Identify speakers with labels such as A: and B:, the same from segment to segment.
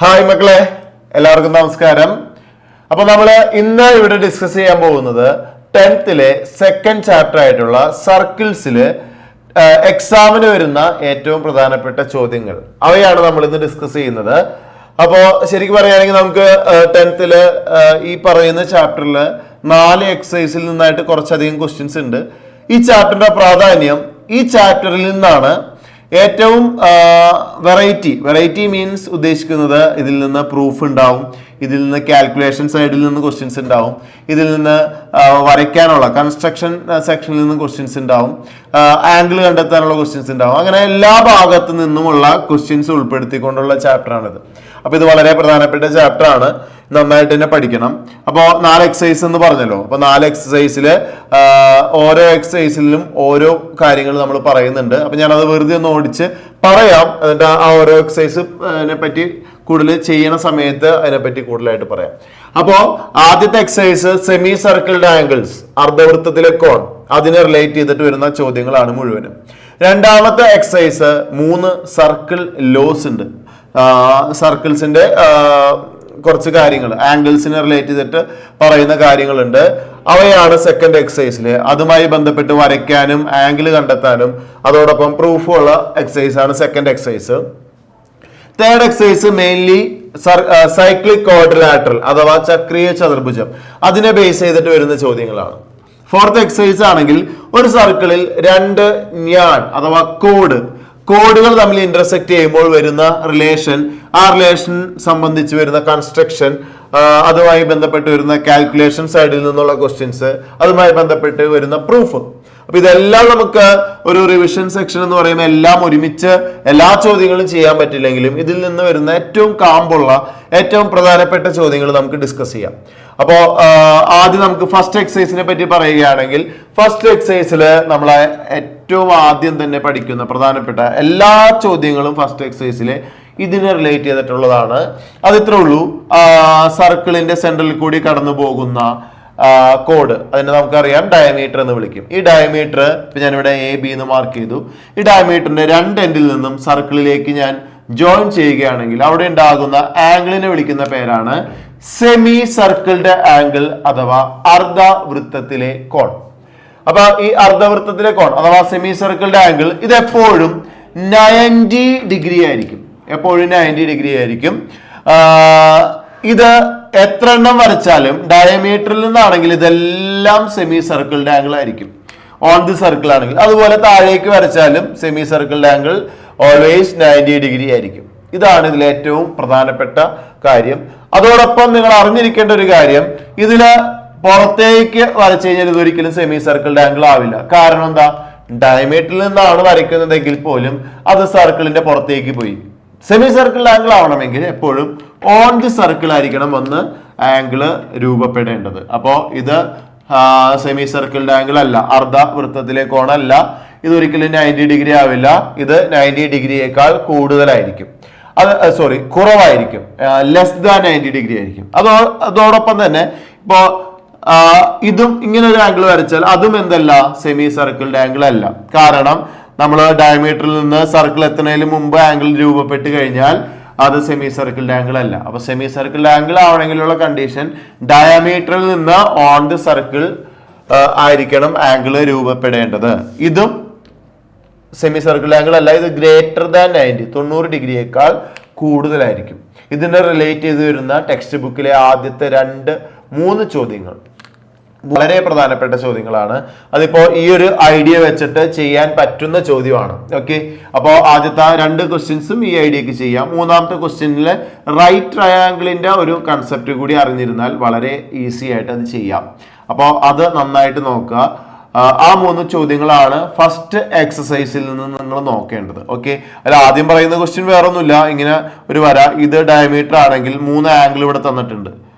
A: Hi മക്കളെ, എല്ലാവർക്കും നമസ്കാരം. അപ്പൊ നമ്മള് ഇന്ന് ഇവിടെ ഡിസ്കസ് ചെയ്യാൻ പോകുന്നത് 10th സെക്കൻഡ് ചാപ്റ്റർ ആയിട്ടുള്ള സർക്കിൾസില് എക്സാമിന് വരുന്ന ഏറ്റവും പ്രധാനപ്പെട്ട ചോദ്യങ്ങൾ അവയാണ് നമ്മൾ ഇന്ന് ഡിസ്കസ് ചെയ്യുന്നത്. അപ്പോൾ ശരിക്കും പറയുകയാണെങ്കിൽ നമുക്ക് 10th ഈ പറയുന്ന ചാപ്റ്ററിൽ 4 എക്സസൈസിൽ നിന്നായിട്ട് കുറച്ചധികം ക്വസ്റ്റ്യൻസ് ഉണ്ട്. ഈ ചാപ്റ്ററിന്റെ പ്രാധാന്യം ഈ ചാപ്റ്ററിൽ നിന്നാണ് ഏറ്റവും വെറൈറ്റി മീൻസ് ഉദ്ദേശിക്കുന്നത് ഇതിൽ നിന്ന് പ്രൂഫ് ഉണ്ടാവും, ഇതിൽ നിന്ന് കാൽക്കുലേഷൻ സൈഡിൽ നിന്ന് ക്വസ്റ്റ്യൻസ് ഉണ്ടാവും, ഇതിൽ നിന്ന് വരയ്ക്കാനുള്ള കൺസ്ട്രക്ഷൻ സെക്ഷനിൽ നിന്ന് ക്വസ്റ്റ്യൻസ് ഉണ്ടാവും, ആംഗിൾ കണ്ടെത്താനുള്ള ക്വസ്റ്റ്യൻസ് ഉണ്ടാവും. അങ്ങനെ എല്ലാ ഭാഗത്തു നിന്നുമുള്ള ക്വസ്റ്റ്യൻസ് ഉൾപ്പെടുത്തിക്കൊണ്ടുള്ള ചാപ്റ്ററാണിത്. അപ്പൊ ഇത് വളരെ പ്രധാനപ്പെട്ട ചാപ്റ്റർ ആണ്, നന്നായിട്ട് തന്നെ പഠിക്കണം. അപ്പോൾ 4 എക്സസൈസ് എന്ന് പറഞ്ഞല്ലോ. അപ്പൊ 4 എക്സസൈസില് ഓരോ എക്സസൈസിലും ഓരോ കാര്യങ്ങൾ നമ്മൾ പറയുന്നുണ്ട്. അപ്പൊ ഞാനത് വെറുതെ ഒന്ന് ഓടിച്ച് പറയാം, എന്നിട്ട് ആ ഓരോ എക്സസൈസിനെ പറ്റി കൂടുതൽ ചെയ്യണ സമയത്ത് അതിനെപ്പറ്റി കൂടുതലായിട്ട് പറയാം. അപ്പോ ആദ്യത്തെ എക്സസൈസ് സെമി സർക്കിൾഡ് ആംഗിൾസ്, അർദ്ധവൃത്തത്തിലെ കോൺ, അതിനെ റിലേറ്റ് ചെയ്തിട്ട് വരുന്ന ചോദ്യങ്ങളാണ് മുഴുവനും. രണ്ടാമത്തെ എക്സസൈസ് 3 സർക്കിൾ ലോസ് ഉണ്ട്. സർക്കിൾസിന്റെ കുറച്ച് കാര്യങ്ങൾ ആംഗിൾസിനെ റിലേറ്റ് ചെയ്തിട്ട് പറയുന്ന കാര്യങ്ങളുണ്ട്. അവയാണ് സെക്കൻഡ് എക്സസൈസില്. അതുമായി ബന്ധപ്പെട്ട് വരയ്ക്കാനും ആംഗിൾ കണ്ടെത്താനും അതോടൊപ്പം പ്രൂഫും ഉള്ള എക്സസൈസ് ആണ് second exercise. Third exercise mainly cyclic quadrilateral അഥവാ ചക്രീയ ചതുർഭുജം, അതിനെ ബേസ് ചെയ്തിട്ട് വരുന്ന ചോദ്യങ്ങളാണ്. ഫോർത്ത് എക്സസൈസ് ആണെങ്കിൽ ഒരു സർക്കിളിൽ 2 ഞാൺ അഥവാ കോഡുകൾ തമ്മിൽ ഇന്റർസെക്ട് ചെയ്യുമ്പോൾ വരുന്ന റിലേഷൻ, ആ റിലേഷൻ സംബന്ധിച്ച് വരുന്ന കൺസ്ട്രക്ഷൻ, അതുമായി ബന്ധപ്പെട്ട് വരുന്ന കാൽക്കുലേഷൻ സൈഡിൽ നിന്നുള്ള ക്വസ്റ്റ്യൻസ്, അതുമായി ബന്ധപ്പെട്ട് വരുന്ന പ്രൂഫ്. അപ്പൊ ഇതെല്ലാം നമുക്ക് ഒരു റിവിഷൻ സെക്ഷൻ എന്ന് പറയുമ്പോൾ എല്ലാം ഒരുമിച്ച് എല്ലാ ചോദ്യങ്ങളും ചെയ്യാൻ പറ്റില്ലെങ്കിലും ഇതിൽ നിന്ന് വരുന്ന ഏറ്റവും കാമ്പുള്ള ഏറ്റവും പ്രധാനപ്പെട്ട ചോദ്യങ്ങൾ നമുക്ക് ഡിസ്കസ് ചെയ്യാം. അപ്പോ ആദ്യം നമുക്ക് ഫസ്റ്റ് എക്സസൈസിനെ പറ്റി പറയുകയാണെങ്കിൽ, ഫസ്റ്റ് എക്സസൈസിൽ നമ്മൾ ഏറ്റവും ആദ്യം തന്നെ പഠിക്കുന്ന പ്രധാനപ്പെട്ട എല്ലാ ചോദ്യങ്ങളും ഫസ്റ്റ് എക്സസൈസിലെ ഇതിനെ റിലേറ്റ് ചെയ്തിട്ടുള്ളതാണ്. അത് ഇത്രേ ഉള്ളൂ. സർക്കിളിന്റെ സെന്ററിൽ കൂടി കടന്നു പോകുന്ന കോഡ്, അതിനെ നമുക്കറിയാം ഡയമീറ്റർ എന്ന് വിളിക്കും. ഈ ഡയമീറ്റർ ഇപ്പൊ ഞാനിവിടെ AB എന്ന് മാർക്ക് ചെയ്തു. ഈ ഡയമീറ്ററിന്റെ 2 എൻഡിൽ നിന്നും സർക്കിളിലേക്ക് ഞാൻ ജോയിൻ ചെയ്യുകയാണെങ്കിൽ അവിടെ ഉണ്ടാകുന്ന ആംഗിളിനെ വിളിക്കുന്ന പേരാണ് സെമി സർക്കിൾഡ് ആംഗിൾ അഥവാ അർദ്ധവൃത്തത്തിലെ കോൺ. അപ്പൊ ഈ അർദ്ധവൃത്തത്തിലെ കോൺ അഥവാ സെമി സർക്കിൾഡ് ആംഗിൾ ഇത് എപ്പോഴും 90 ഡിഗ്രി ആയിരിക്കും. എപ്പോഴും 90 ഡിഗ്രി ആയിരിക്കും. ഇത് എത്ര എണ്ണം വരച്ചാലും ഡയമീറ്ററിൽ നിന്നാണെങ്കിൽ ഇതെല്ലാം സെമി സർക്കിൾഡ് ആംഗിൾ ആയിരിക്കും. ഓൺ ദി സർക്കിൾ ആണെങ്കിൽ അതുപോലെ താഴേക്ക് വരച്ചാലും semi circled angle always 90 degree ആയിരിക്കും. ഇതാണ് ഇതിലെ ഏറ്റവും പ്രധാനപ്പെട്ട കാര്യം. അതോടൊപ്പം നിങ്ങൾ അറിഞ്ഞിരിക്കേണ്ട ഒരു കാര്യം, ഇതില് പുറത്തേക്ക് വരച്ചു കഴിഞ്ഞാൽ ഇതൊരിക്കലും സെമി സർക്കിൾഡ് ആംഗിൾ ആവില്ല. കാരണം എന്താ? ഡയമീറ്ററിൽ നിന്നാണ് വരയ്ക്കുന്നതെങ്കിൽ പോലും അത് സർക്കിളിന്റെ പുറത്തേക്ക് പോയി. സെമി സർക്കിൾ ആംഗിൾ ആവണമെങ്കിൽ എപ്പോഴും ഓൺ ദി സർക്കിൾ ആയിരിക്കണം ഒന്ന് ആംഗിള് രൂപപ്പെടേണ്ടത്. അപ്പോ ഇത് സെമി സർക്കിൾഡ് ആംഗിൾ അല്ല, അർദ്ധവൃത്തത്തിലെ കോണല്ല. ഇതൊരിക്കലും 90 ഡിഗ്രി ആവില്ല. ഇത് 90 ഡിഗ്രിയേക്കാൾ കൂടുതലായിരിക്കും, കുറവായിരിക്കും. ലെസ് ദാൻ 90 ഡിഗ്രി ആയിരിക്കും. അതോടൊപ്പം തന്നെ ഇപ്പോ ഇതും ഇങ്ങനെ ഒരു ആംഗിൾ വരച്ചാൽ അതും എന്തല്ല, സെമി സർക്കിൾഡ് ആംഗിൾ അല്ല. കാരണം നമ്മൾ ഡയമീറ്ററിൽ നിന്ന് സർക്കിൾ എത്തുന്നതിന് മുമ്പ് ആംഗിൾ രൂപപ്പെട്ട് കഴിഞ്ഞാൽ അത് സെമി സർക്കിൾഡ് ആംഗിൾ അല്ല. അപ്പൊ സെമി സർക്കിൾഡ് ആംഗിൾ ആവണമെങ്കിലുള്ള കണ്ടീഷൻ ഡയമീറ്ററിൽ നിന്ന് ഓൺ ദി സർക്കിൾ ആയിരിക്കണം ആംഗിൾ രൂപപ്പെടേണ്ടത്. ഇതും സെമി സർക്കിൾ ആംഗിൾ അല്ല, ഇത് ഗ്രേറ്റർ ദാൻ 90 ഡിഗ്രിയേക്കാൾ കൂടുതലായിരിക്കും. ഇതിനെ റിലേറ്റ് ചെയ്ത് വരുന്ന ടെക്സ്റ്റ് ബുക്കിലെ ആദ്യത്തെ 2-3 ചോദ്യങ്ങൾ വളരെ പ്രധാനപ്പെട്ട ചോദ്യങ്ങളാണ്. അതിപ്പോ ഈ ഒരു ഐഡിയ വെച്ചിട്ട് ചെയ്യാൻ പറ്റുന്ന ചോദ്യമാണ്. ഓക്കെ, അപ്പോൾ ആദ്യത്തെ 2 ക്വസ്റ്റ്യൻസും ഈ ഐഡിയക്ക് ചെയ്യാം. മൂന്നാമത്തെ ക്വസ്റ്റ്യനിലെ റൈറ്റ് ട്രയാങ്കിളിന്റെ ഒരു കൺസെപ്റ്റ് കൂടി അറിഞ്ഞിരുന്നാൽ വളരെ ഈസി ആയിട്ട് അത് ചെയ്യാം. അപ്പോൾ അത് നന്നായിട്ട് നോക്കുക. ആ 3 ചോദ്യങ്ങളാണ് ഫസ്റ്റ് എക്സസൈസിൽ നിന്ന് നിങ്ങൾ നോക്കേണ്ടത്. ഓക്കെ, അതിൽ ആദ്യം പറയുന്ന ക്വസ്റ്റ്യൻ വേറൊന്നുമില്ല. ഇങ്ങനെ ഒരു വര, ഇത് ഡയമീറ്റർ ആണെങ്കിൽ 3 ആംഗിൾ ഇവിടെ തന്നിട്ടുണ്ട്.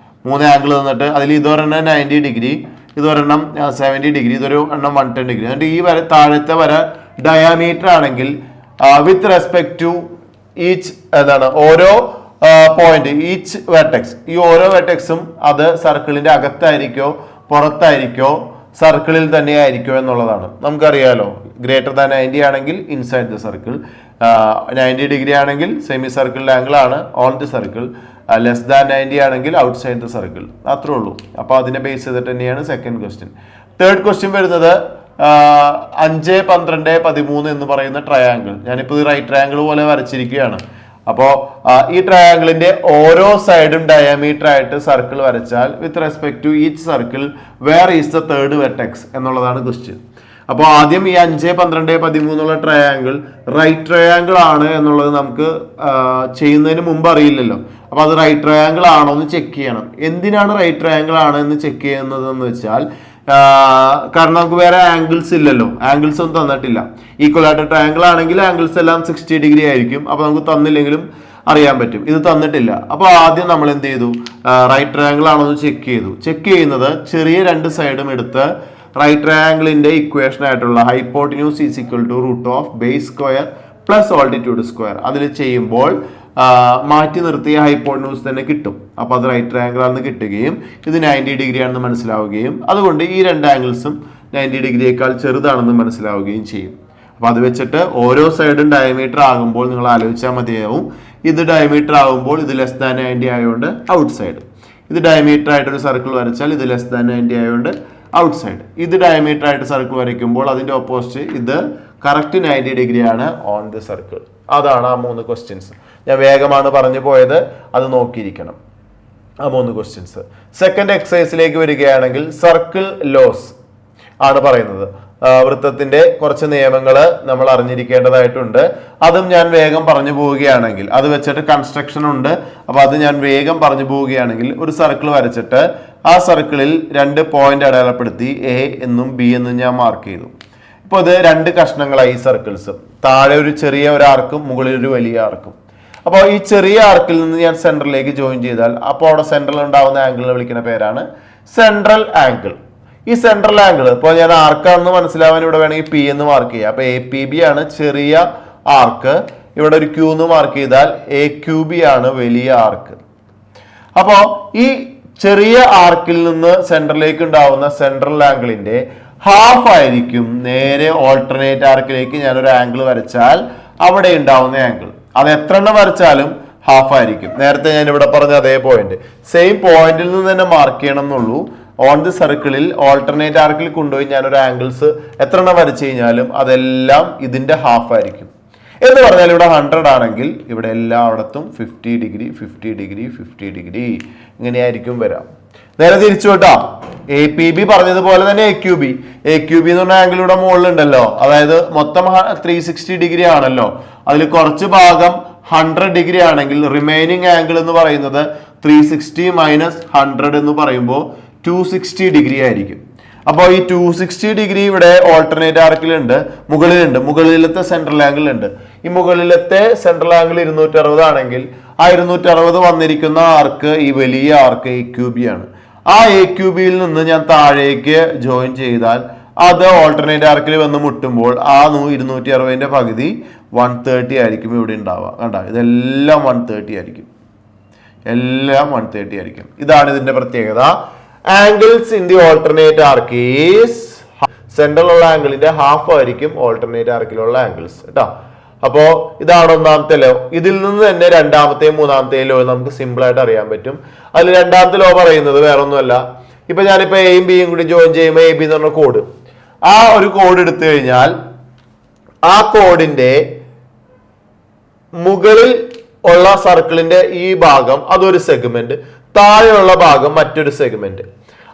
A: 3 ആംഗിൾ തന്നിട്ട് അതിൽ ഇതൊരെണ്ണം 90 ഡിഗ്രി, ഇതൊരെണ്ണം 70 ഡിഗ്രി, ഇതൊരു എണ്ണം 110 ഡിഗ്രി. എന്നിട്ട് ഈ വര താഴത്തെ വര ഡയമീറ്റർ ആണെങ്കിൽ വിത്ത് റെസ്പെക്ട് ടു ഈച്ച് എന്താണ് ഓരോ പോയിന്റ്, ഈച്ച് വെർട്ടെക്സ്, ഈ ഓരോ വെർട്ടെക്സും അത് സർക്കിളിന്റെ അകത്തായിരിക്കോ പുറത്തായിരിക്കോ സർക്കിളിൽ തന്നെ ആയിരിക്കോ എന്നുള്ളതാണ്. നമുക്കറിയാലോ, ഗ്രേറ്റർ ദാൻ 90 ആണെങ്കിൽ ഇൻസൈഡ് ദ സർക്കിൾ, 90 ഡിഗ്രി ആണെങ്കിൽ സെമി സർക്കിളിന്റെ ആംഗിൾ ആണ് on the circle, less than 90 ആണെങ്കിൽ ഔട്ട് സൈഡ് ദ സർക്കിൾ. അത്രേ ഉള്ളൂ. അപ്പോൾ അതിനെ ബേസ് ചെയ്തിട്ട് തന്നെയാണ് സെക്കൻഡ് ക്വസ്റ്റ്യൻ. തേർഡ് ക്വസ്റ്റ്യൻ വരുന്നത് 5, 12, 13 എന്ന് പറയുന്ന ട്രയാങ്കിൾ. ഞാനിപ്പോൾ ഈ റൈറ്റ് ട്രയാങ്കിൾ പോലെ വരച്ചിരിക്കുകയാണ്. അപ്പോൾ ഈ ട്രയാങ്കിളിന്റെ ഓരോ സൈഡും ഡയമീറ്റർ ആയിട്ട് സർക്കിൾ വരച്ചാൽ with respect to each circle where is the third vertex എന്നുള്ളതാണ് ക്വസ്റ്റ്യൻ. അപ്പോൾ ആദ്യം ഈ 5, 12, 13 ട്രയാങ്കിൾ റൈറ്റ് ട്രയാങ്കിൾ ആണ് എന്നുള്ളത് നമുക്ക് ചെയ്യുന്നതിന് മുമ്പ് അറിയില്ലല്ലോ. അപ്പൊ അത് റൈറ്റ് ട്രയാങ്കിൾ ആണോ എന്ന് ചെക്ക് ചെയ്യണം. എന്തിനാണ് റൈറ്റ് ട്രയാങ്കിൾ ആണ് എന്ന് ചെക്ക് ചെയ്യുന്നത് എന്ന് വെച്ചാൽ, കാരണം നമുക്ക് വേറെ ആംഗിൾസ് ഇല്ലല്ലോ, ആംഗിൾസ് ഒന്നും തന്നിട്ടില്ല. ഈക്വൽ ആയിട്ട് ട്രയാങ്കിൾ ആണെങ്കിൽ ആംഗിൾസ് എല്ലാം 60 ഡിഗ്രി ആയിരിക്കും. അപ്പൊ നമുക്ക് തന്നില്ലെങ്കിലും അറിയാൻ പറ്റും. ഇത് തന്നിട്ടില്ല. അപ്പോൾ ആദ്യം നമ്മൾ എന്ത് ചെയ്തു, റൈറ്റ് ട്രയാങ്കിൾ ആണോ എന്ന് ചെക്ക് ചെയ്തു. ചെക്ക് ചെയ്യുന്നത് ചെറിയ രണ്ട് സൈഡും എടുത്ത് റൈറ്റ് ട്രയാങ്കിളിന്റെ ഇക്വേഷൻ ആയിട്ടുള്ള hypotenuse is equal to root of base square plus altitude square അതിൽ ചെയ്യുമ്പോൾ മാറ്റി നിർത്തിയ ഹൈപ്പോട്ടിന്യൂസ് തന്നെ കിട്ടും. അപ്പോൾ അത് റൈറ്റ് ട്രയാങ്കിൾ ആണെന്ന് കിട്ടുകയും ഇത് 90 ഡിഗ്രി ആണെന്ന് മനസ്സിലാവുകയും അതുകൊണ്ട് ഈ രണ്ട് ആംഗിൾസും 90 ഡിഗ്രിയേക്കാൾ ചെറുതാണെന്ന് മനസ്സിലാവുകയും ചെയ്യും. അപ്പോൾ അത് വെച്ചിട്ട് ഓരോ സൈഡും ഡയമീറ്റർ ആകുമ്പോൾ നിങ്ങൾ ആലോചിച്ചാൽ മതിയാവും. ഇത് ഡയമീറ്റർ ആകുമ്പോൾ ഇത് ലെസ് ദാൻ 90 ആയതുകൊണ്ട് ഔട്ട് സൈഡ്. ഇത് ഡയമീറ്റർ ആയിട്ടൊരു സർക്കിൾ വരച്ചാൽ ഇത് ലെസ് ദാൻ 90 ആയതുകൊണ്ട് ഔട്ട് സൈഡ്. ഇത് ഡയമീറ്റർ ആയിട്ട് സർക്കിൾ വരയ്ക്കുമ്പോൾ അതിന്റെ ഓപ്പോസിറ്റ് ഇത് കറക്റ്റ് 90 ഡിഗ്രി ആണ് ഓൺ ദി സർക്കിൾ. അതാണ് ആ 3 ക്വസ്റ്റ്യൻസ്. ഞാൻ വേഗമാണ് പറഞ്ഞു പോയത്, അത് നോക്കിയിരിക്കണം. ആ 3 ക്വസ്റ്റ്യൻസ്. സെക്കൻഡ് എക്സസൈസിലേക്ക് വരികയാണെങ്കിൽ സർക്കിൾ ലോസ് ആണ് പറയുന്നത്. വൃത്തത്തിന്റെ കുറച്ച് നിയമങ്ങൾ നമ്മൾ അറിഞ്ഞിരിക്കേണ്ടതായിട്ടുണ്ട്. അതും ഞാൻ വേഗം പറഞ്ഞു പോവുകയാണെങ്കിൽ, അത് വെച്ചിട്ട് കൺസ്ട്രക്ഷൻ ഉണ്ട്. അപ്പൊ അത് ഞാൻ വേഗം പറഞ്ഞു പോവുകയാണെങ്കിൽ, ഒരു സർക്കിൾ വരച്ചിട്ട് ആ സർക്കിളിൽ 2 പോയിന്റ് അടയാളപ്പെടുത്തി എ എന്നും ബി എന്നും ഞാൻ മാർക്ക് ചെയ്തു. ഇപ്പോൾ ഇത് 2 കഷ്ണങ്ങളായി ഈ സർക്കിൾസ്. താഴെ ഒരു ചെറിയ ഒരു ആർക്കും മുകളിൽ ഒരു വലിയ ആർക്കും. അപ്പോൾ ഈ ചെറിയ ആർക്കിൽ നിന്ന് ഞാൻ സെൻട്രലിലേക്ക് ജോയിൻ ചെയ്താൽ അപ്പോൾ അവിടെ സെൻട്രൽ ഉണ്ടാവുന്ന ആംഗിളിനെ വിളിക്കുന്ന പേരാണ് സെൻട്രൽ ആംഗിൾ. ഈ സെൻട്രൽ ആംഗിൾ ഇപ്പോൾ ഞാൻ ആർക്കാണെന്ന് മനസ്സിലാവാൻ ഇവിടെ വേണമെങ്കിൽ പി എന്ന് മാർക്ക് ചെയ്യാം. അപ്പൊ APB ആണ് ചെറിയ ആർക്ക്. ഇവിടെ ഒരു ക്യൂ എന്ന് മാർക്ക് ചെയ്താൽ AQB ആണ് വലിയ ആർക്ക്. അപ്പോ ഈ ചെറിയ ആർക്കിൽ നിന്ന് സെൻട്രലിലേക്ക് ഉണ്ടാവുന്ന സെൻട്രൽ ആംഗിളിന്റെ ഹാഫ് ആയിരിക്കും നേരെ ഓൾട്ടർനേറ്റ് ആർക്കിലേക്ക് ഞാനൊരു ആംഗിൾ വരച്ചാൽ അവിടെ ഉണ്ടാവുന്ന ആംഗിൾ. അത് എത്ര എണ്ണം വരച്ചാലും ഹാഫ് ആയിരിക്കും. നേരത്തെ ഞാൻ ഇവിടെ പറഞ്ഞ അതേ പോയിന്റ് സെയിം പോയിന്റിൽ നിന്ന് തന്നെ മാർക്ക് ചെയ്യണം എന്നുള്ളൂ. ഓൺ ദി സർക്കിളിൽ ഓൾട്ടർനേറ്റ് ആർക്കിൽ കൊണ്ടുപോയി ഞാനൊരു ആംഗിൾസ് എത്ര എണ്ണം വരച്ചു കഴിഞ്ഞാലും അതെല്ലാം ഇതിന്റെ ഹാഫ് ആയിരിക്കും. എന്ന് പറഞ്ഞാൽ ഇവിടെ 100 ആണെങ്കിൽ ഇവിടെ എല്ലായിടത്തും 50 ഡിഗ്രി 50 ഡിഗ്രി 50 ഡിഗ്രി ഇങ്ങനെയായിരിക്കും വരാം. നേരെ തിരിച്ചു കേട്ടോ. APB പറഞ്ഞതുപോലെ തന്നെ AQB എന്ന് പറഞ്ഞ ആംഗിൾ ഇവിടെ മുകളിലുണ്ടല്ലോ. അതായത് മൊത്തം 360 ഡിഗ്രി ആണല്ലോ. അതിൽ കുറച്ച് ഭാഗം 100 ഡിഗ്രി ആണെങ്കിൽ റിമൈനിങ് ആംഗിൾ എന്ന് പറയുന്നത് 360 മൈനസ് 100 എന്ന് പറയുമ്പോൾ 260 ഡിഗ്രി ആയിരിക്കും. അപ്പോൾ ഈ 260 ഡിഗ്രി ഇവിടെ ഓൾട്ടർനേറ്റ് ആർക്കിലുണ്ട്, മുകളിലത്തെ സെൻട്രൽ ആംഗിൾ ഉണ്ട്. ഈ മുകളിലത്തെ സെൻട്രൽ ആംഗിൾ 260 ആണെങ്കിൽ ആ 260 വന്നിരിക്കുന്ന ആർക്ക് ഈ വലിയ ആർക്ക് AQB ആണ്. ആ AQBയിൽ നിന്ന് ഞാൻ താഴേക്ക് ജോയിൻ ചെയ്താൽ അത് ഓൾട്ടർനേറ്റ് ആർക്കിൽ വന്ന് മുട്ടുമ്പോൾ ആ 260ന്റെ പകുതി 130 ആയിരിക്കും ഇവിടെ ഉണ്ടാവുക. കണ്ട, ഇതെല്ലാം 130 ആയിരിക്കും. എല്ലാം 130 ആയിരിക്കും. ഇതാണ് ഇതിന്റെ പ്രത്യേകത. Angles in the alternate arc is സെൻട്രലുള്ള ആംഗിളിന്റെ ഹാഫ് ആയിരിക്കും ഓൾട്ടർനേറ്റ് ആർക്കിലുള്ള ആംഗിൾസ് കേട്ടോ. അപ്പോ ഇതാണ് ഒന്നാമത്തെ ലോ. ഇതിൽ നിന്ന് തന്നെ രണ്ടാമത്തെയും മൂന്നാമത്തെയും ലോ നമുക്ക് സിമ്പിൾ ആയിട്ട് അറിയാൻ പറ്റും. അതിൽ രണ്ടാമത്തെ ലോ പറയുന്നത് വേറെ ഒന്നുമല്ല. ഇപ്പൊ ഞാനിപ്പോ എയും ബിയും കൂടി ജോയിൻ ചെയ്യുമ്പോൾ AB എന്ന് പറഞ്ഞ കോഡ്, ആ ഒരു കോഡ് എടുത്തു കഴിഞ്ഞാൽ ആ കോഡിന്റെ മുകളിൽ ഉള്ള സർക്കിളിന്റെ ഈ ഭാഗം അതൊരു സെഗ്മെന്റ്, താഴെയുള്ള ഭാഗം മറ്റൊരു സെഗ്മെന്റ്.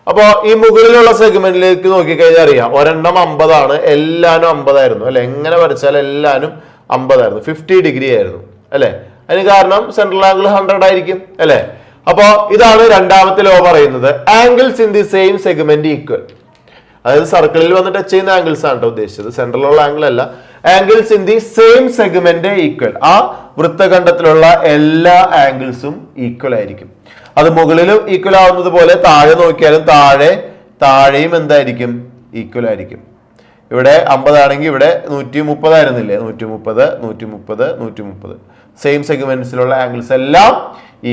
A: അപ്പൊ ഈ മുകളിലുള്ള സെഗ്മെന്റിലേക്ക് നോക്കിക്കഴിഞ്ഞാൽ അറിയാം ഒരെണ്ണം 50 ആണ്, എല്ലാനും 50 ആയിരുന്നു അല്ലെ. എങ്ങനെ വരച്ചാൽ എല്ലാനും 50 ആയിരുന്നു, 50 ഡിഗ്രി ആയിരുന്നു അല്ലെ. അതിന് കാരണം സെൻട്രൽ ആംഗിൾ 100 ആയിരിക്കും അല്ലെ. അപ്പൊ ഇതാണ് രണ്ടാമത്തെ ലോ പറയുന്നത്. Angles in the same segment equal. അതായത് സർക്കിളിൽ വന്ന് ടച്ച് ചെയ്യുന്ന ആംഗിൾസ് ആണ് ഉദ്ദേശിച്ചത്, സെൻട്രലുള്ള ആംഗിൾ അല്ല. Angles in the same segment equal. ആ വൃത്തഖണ്ഡത്തിലുള്ള എല്ലാ ആംഗിൾസും ഈക്വൽ ആയിരിക്കും. അത് മുകളിലും ഈക്വൽ ആവുന്നത് പോലെ താഴെ നോക്കിയാലും താഴെയും എന്തായിരിക്കും, ഈക്വൽ ആയിരിക്കും. ഇവിടെ 50 ആണെങ്കിൽ ഇവിടെ 130 ആയിരുന്നില്ലേ, 130 130 130 സെയിം സെഗ്മെന്റ്സിലുള്ള ആംഗിൾസ് എല്ലാം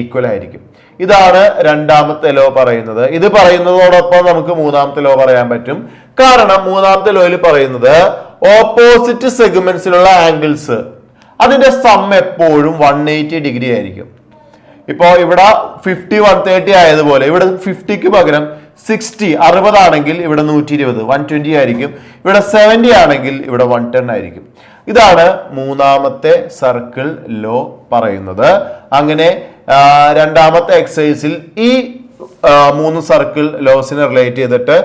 A: ഈക്വൽ ആയിരിക്കും. ഇതാണ് രണ്ടാമത്തെ ലോ പറയുന്നത്. ഇത് പറയുന്നതോടൊപ്പം നമുക്ക് മൂന്നാമത്തെ ലോ പറയാൻ പറ്റും. കാരണം മൂന്നാമത്തെ ലോയിൽ പറയുന്നത് ഓപ്പോസിറ്റ് സെഗ്മെന്റ്സിലുള്ള ആംഗിൾസ് അതിന്റെ സം എപ്പോഴും 180 ഡിഗ്രി ആയിരിക്കും. ഇപ്പോ ഇവിടെ 50 130 ആയതുപോലെ ഇവിടെ 50ക്ക് പകരം 60 ആണെങ്കിൽ ഇവിടെ 120 120 ആയിരിക്കും. ഇവിടെ 70 ആണെങ്കിൽ ഇവിടെ 110 ആയിരിക്കും. ഇതാണ് മൂന്നാമത്തെ സർക്കിൾ ലോ പറയുന്നത്. അങ്ങനെ രണ്ടാമത്തെ എക്സസൈസിൽ ഈ 3 സർക്കിൾ ലോസിനെ റിലേറ്റ് ചെയ്തിട്ട്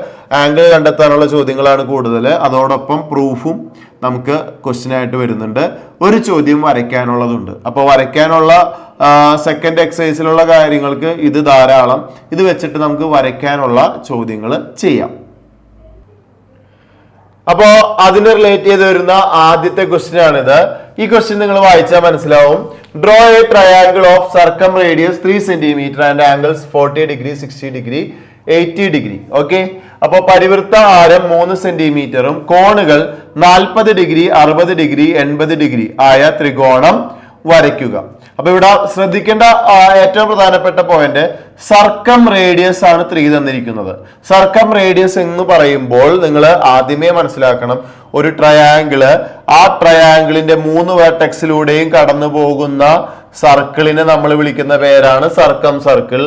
A: ആംഗിൾ കണ്ടെത്താനുള്ള ചോദ്യങ്ങളാണ് കൂടുതൽ. അതോടൊപ്പം പ്രൂഫും നമുക്ക് ക്വസ്റ്റ്യൻ ആയിട്ട് വരുന്നുണ്ട്. ഒരു ചോദ്യം വരയ്ക്കാനുള്ളതുണ്ട്. അപ്പോൾ വരയ്ക്കാനുള്ള സെക്കൻഡ് എക്സസൈസിലുള്ള കാര്യങ്ങൾക്ക് ഇത് ധാരാളം. ഇത് വെച്ചിട്ട് നമുക്ക് വരയ്ക്കാനുള്ള ചോദ്യങ്ങൾ ചെയ്യാം. അപ്പോ അതിന് റിലേറ്റ് ചെയ്ത് വരുന്ന ആദ്യത്തെ ക്വസ്റ്റ്യൻ ആണിത്. ഈ ക്വസ്റ്റ്യൻ നിങ്ങൾ വായിച്ചാൽ മനസ്സിലാവും. Draw a triangle of circumradius 3 centimetre and angles 40 degree 60 degree 80 degree. Okay, അപ്പൊ പരിവൃത്ത ആരം 3 സെന്റിമീറ്ററും കോണുകൾ 40 ഡിഗ്രി 60 ഡിഗ്രി 80 ഡിഗ്രി ആയ ത്രികോണം വരയ്ക്കുക. അപ്പൊ ഇവിടെ ശ്രദ്ധിക്കേണ്ട ഏറ്റവും പ്രധാനപ്പെട്ട പോയിന്റ് സർക്കം റേഡിയസ് ആണ് 3 തന്നിരിക്കുന്നത്. സർക്കം റേഡിയസ് എന്ന് പറയുമ്പോൾ നിങ്ങൾ ആദ്യമേ മനസ്സിലാക്കണം, ഒരു ട്രയാങ്കിള്, ആ ട്രയാങ്കിളിന്റെ 3 വെർട്ടെക്സിലൂടെയും കടന്നു പോകുന്ന സർക്കിളിനെ നമ്മൾ വിളിക്കുന്ന പേരാണ് സർക്കം സർക്കിൾ.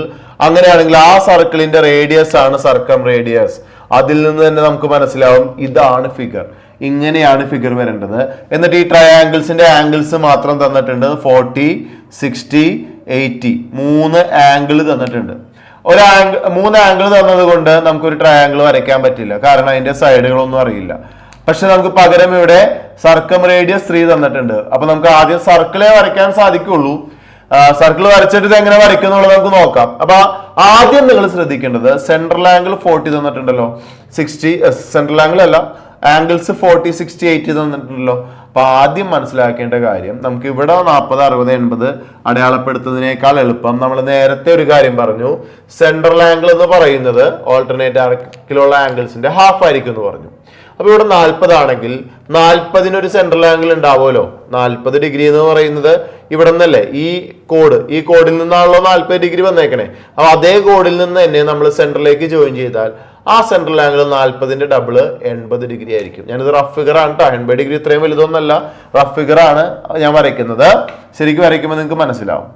A: അങ്ങനെയാണെങ്കിൽ ആ സർക്കിളിന്റെ റേഡിയസ് ആണ് സർക്കം റേഡിയസ്. അതിൽ നിന്ന് തന്നെ നമുക്ക് മനസ്സിലാവും ഇതാണ് ഫിഗർ, ഇങ്ങനെയാണ് ഫിഗർ വരേണ്ടത്. എന്നിട്ട് ഈ ട്രയാങ്കിൾസിന്റെ ആംഗിൾസ് മാത്രം തന്നിട്ടുണ്ട്. 40 60 80 3 ആംഗിൾ തന്നിട്ടുണ്ട്. 3 ആംഗിൾ തന്നത് കൊണ്ട് നമുക്കൊരു ട്രയാങ്കിൾ വരയ്ക്കാൻ പറ്റില്ല, കാരണം അതിന്റെ സൈഡുകളൊന്നും അറിയില്ല. പക്ഷെ നമുക്ക് പകരം ഇവിടെ സർക്കം റേഡിയസ് 3 തന്നിട്ടുണ്ട്. അപ്പൊ നമുക്ക് ആദ്യം സർക്കിളെ വരയ്ക്കാൻ സാധിക്കുള്ളൂ. സർക്കിൾ വരച്ചിട്ട് ഇത് എങ്ങനെ വരയ്ക്കും എന്നുള്ളത് നമുക്ക് നോക്കാം. അപ്പൊ ആദ്യം നിങ്ങൾ ശ്രദ്ധിക്കേണ്ടത് സെൻട്രൽ ആംഗിൾ 40 തന്നിട്ടുണ്ടല്ലോ, 60 സെൻട്രൽ ആംഗിൾ അല്ല, ആംഗിൾസ് 40 60 80 തന്നിട്ടുണ്ടല്ലോ. അപ്പൊ ആദ്യം മനസ്സിലാക്കേണ്ട കാര്യം, നമുക്ക് ഇവിടെ 40 60 80 അടയാളപ്പെടുത്തുന്നതിനേക്കാൾ എളുപ്പം നമ്മൾ നേരത്തെ ഒരു കാര്യം പറഞ്ഞു, സെൻട്രൽ ആംഗിൾ എന്ന് പറയുന്നത് ഓൾട്ടർനേറ്റ് ആർക്കിലുള്ള ആംഗിൾസിന്റെ ഹാഫ് ആയിരിക്കും എന്ന് പറഞ്ഞു. അപ്പൊ ഇവിടെ 40 ആണെങ്കിൽ 40 ഒരു സെൻട്രൽ ആംഗിൾ ഉണ്ടാവുമല്ലോ. 40 ഡിഗ്രി എന്ന് പറയുന്നത് ഇവിടെ നിന്നല്ലേ, ഈ കോഡിൽ നിന്നാണല്ലോ 40 ഡിഗ്രി വന്നേക്കണേ. അപ്പൊ അതേ കോഡിൽ നിന്ന് തന്നെ നമ്മൾ സെൻട്രലിലേക്ക് ജോയിൻ ചെയ്താൽ ആ സെൻട്രൽ ആംഗിൾ 40ന്റെ ഡബിള് 80 ഡിഗ്രി ആയിരിക്കും. ഞാനിത് റഫ് ഫിഗർ ആണ് കേട്ടോ, 80 ഡിഗ്രി ഇത്രയും വലുതൊന്നല്ല, റഫ് ഫിഗർ ആണ് ഞാൻ വരയ്ക്കുന്നത്. ശരിക്കും വരയ്ക്കുമ്പോൾ നിങ്ങൾക്ക് മനസ്സിലാവും.